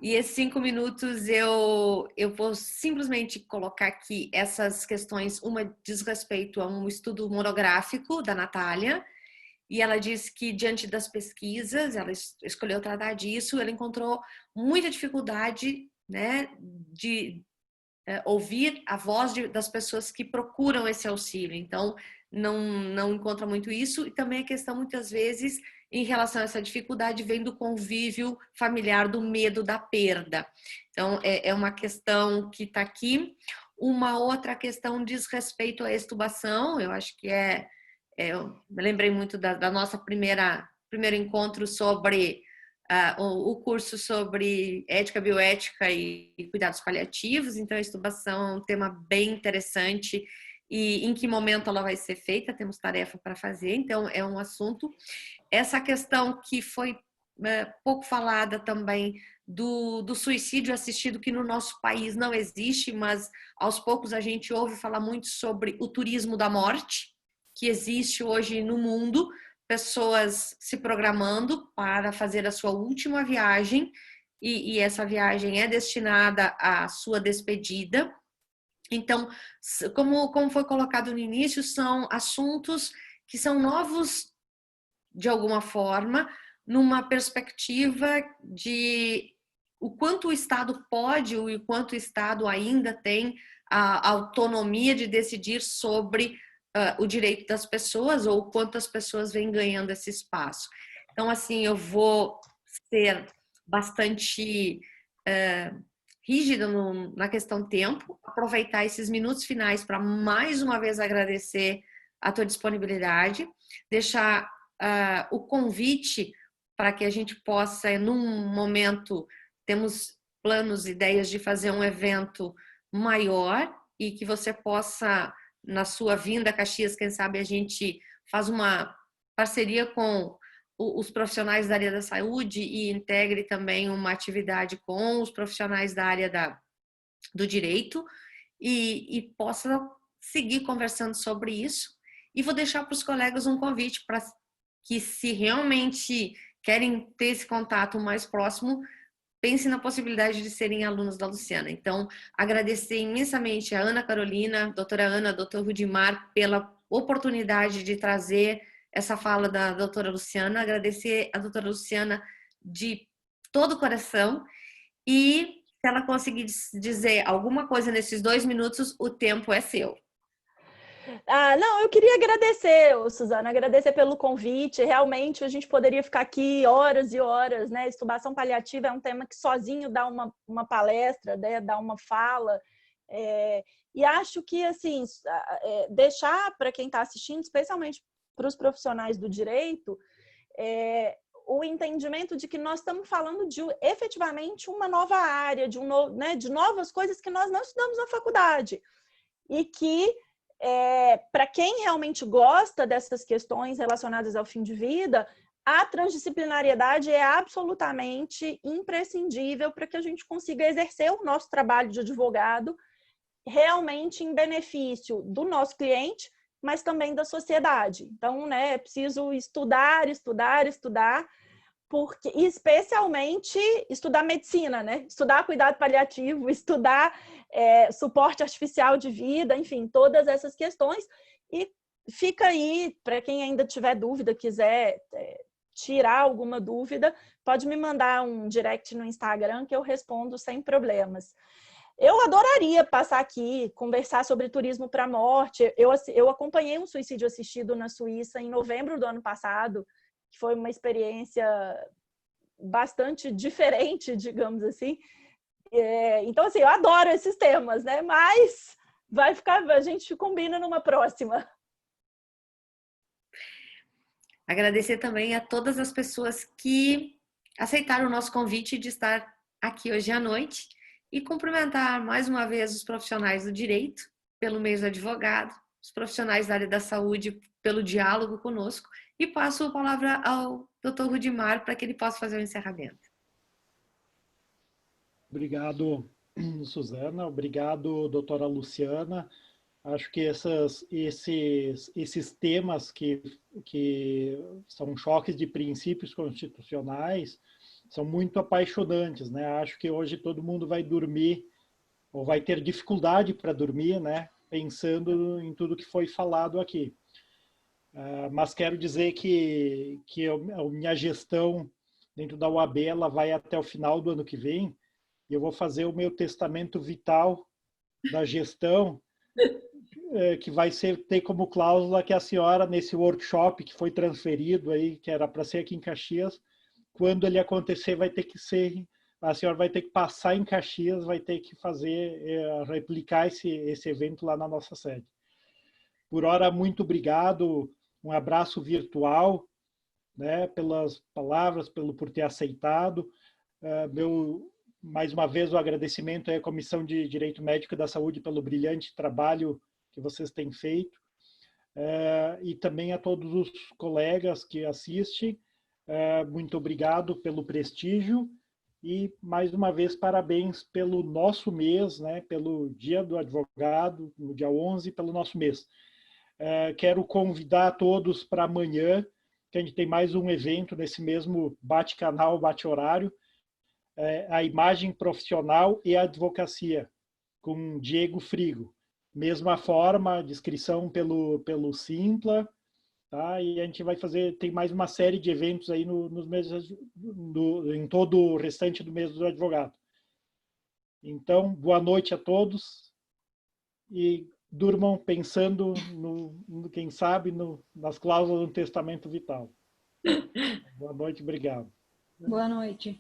e esses 5 minutos eu vou simplesmente colocar aqui essas questões. Uma diz respeito a um estudo monográfico da Natália, e ela diz que diante das pesquisas, ela escolheu tratar disso, ela encontrou muita dificuldade, né, de ouvir a voz das pessoas que procuram esse auxílio. Então, não encontra muito isso. E também a questão, muitas vezes, em relação a essa dificuldade, vem do convívio familiar, do medo da perda. Então, é uma questão que está aqui. Uma outra questão diz respeito à extubação. Eu acho que eu me lembrei muito da nossa primeiro encontro sobre o curso sobre ética, bioética e cuidados paliativos. Então, a extubação é um tema bem interessante. E em que momento ela vai ser feita? Temos tarefa para fazer, então é um assunto. Essa questão que foi pouco falada também do suicídio assistido, que no nosso país não existe, mas aos poucos a gente ouve falar muito sobre o turismo da morte, que existe hoje no mundo, pessoas se programando para fazer a sua última viagem, e essa viagem é destinada à sua despedida. Então, como foi colocado no início, são assuntos que são novos de alguma forma, numa perspectiva de o quanto o Estado pode e o quanto o Estado ainda tem a autonomia de decidir sobre o direito das pessoas, ou quantas pessoas vêm ganhando esse espaço. Então, assim, eu vou ser bastante rígida na questão tempo, aproveitar esses minutos finais para mais uma vez agradecer a tua disponibilidade, deixar o convite para que a gente possa, num momento, temos planos, ideias de fazer um evento maior, e que você possa, na sua vinda a Caxias, quem sabe a gente faz uma parceria com os profissionais da área da saúde e integre também uma atividade com os profissionais da área do direito, e possa seguir conversando sobre isso. E vou deixar para os colegas um convite para que, se realmente querem ter esse contato mais próximo, pense na possibilidade de serem alunos da Luciana. Então, agradecer imensamente a Ana Carolina, doutora Ana, doutor Rudimar, pela oportunidade de trazer essa fala da doutora Luciana, agradecer a doutora Luciana de todo o coração, e se ela conseguir dizer alguma coisa nesses 2 minutos, o tempo é seu. Não, eu queria agradecer, Suzana, agradecer pelo convite. Realmente, a gente poderia ficar aqui horas e horas, né? Extubação paliativa é um tema que sozinho dá uma palestra, né? Dá uma fala. E acho que, assim, deixar para quem está assistindo, especialmente para os profissionais do direito, o entendimento de que nós estamos falando de efetivamente uma nova área, de novas coisas que nós não estudamos na faculdade. E que para quem realmente gosta dessas questões relacionadas ao fim de vida, a transdisciplinariedade é absolutamente imprescindível para que a gente consiga exercer o nosso trabalho de advogado realmente em benefício do nosso cliente, mas também da sociedade. Então, né, é preciso estudar, porque, especialmente estudar medicina, né? Estudar cuidado paliativo, estudar suporte artificial de vida, enfim, todas essas questões. E fica aí, para quem ainda tiver dúvida, quiser tirar alguma dúvida, pode me mandar um direct no Instagram que eu respondo sem problemas. Eu adoraria passar aqui, conversar sobre turismo para a morte. Eu acompanhei um suicídio assistido na Suíça em novembro do ano passado, que foi uma experiência bastante diferente, digamos assim. Então, assim, eu adoro esses temas, né? Mas a gente combina numa próxima. Agradecer também a todas as pessoas que aceitaram o nosso convite de estar aqui hoje à noite e cumprimentar mais uma vez os profissionais do direito, pelo meio do advogado, os profissionais da área da saúde, pelo diálogo conosco, e passo a palavra ao Dr. Rudimar para que ele possa fazer o encerramento. Obrigado, Suzana. Obrigado, doutora Luciana. Acho que esses temas que são choques de princípios constitucionais são muito apaixonantes, né? Acho que hoje todo mundo vai dormir ou vai ter dificuldade para dormir, né? Pensando em tudo que foi falado aqui. Mas quero dizer que a minha gestão dentro da UAB ela vai até o final do ano que vem e eu vou fazer o meu testamento vital da gestão, que vai ter como cláusula que a senhora, nesse workshop que foi transferido aí, que era para ser aqui em Caxias, quando ele acontecer vai ter que ser, a senhora vai ter que passar em Caxias, vai ter que fazer, replicar esse evento lá na nossa sede. Por hora, muito obrigado, um abraço virtual, né, pelas palavras, por ter aceitado. Mais uma vez, o agradecimento à Comissão de Direito Médico e da Saúde pelo brilhante trabalho que vocês têm feito, e também a todos os colegas que assistem. Muito obrigado pelo prestígio e, mais uma vez, parabéns pelo nosso mês, né, pelo Dia do Advogado, no dia 11, pelo nosso mês. Quero convidar todos para amanhã, que a gente tem mais um evento nesse mesmo bate-canal, bate-horário, a imagem profissional e a advocacia, com Diego Frigo. Mesma forma, descrição pelo Simpla, tá? E a gente vai fazer, tem mais uma série de eventos aí nos meses, em todo o restante do mês do advogado. Então, boa noite a todos e durmam pensando, quem sabe, nas cláusulas do testamento vital. Boa noite, obrigado. Boa noite.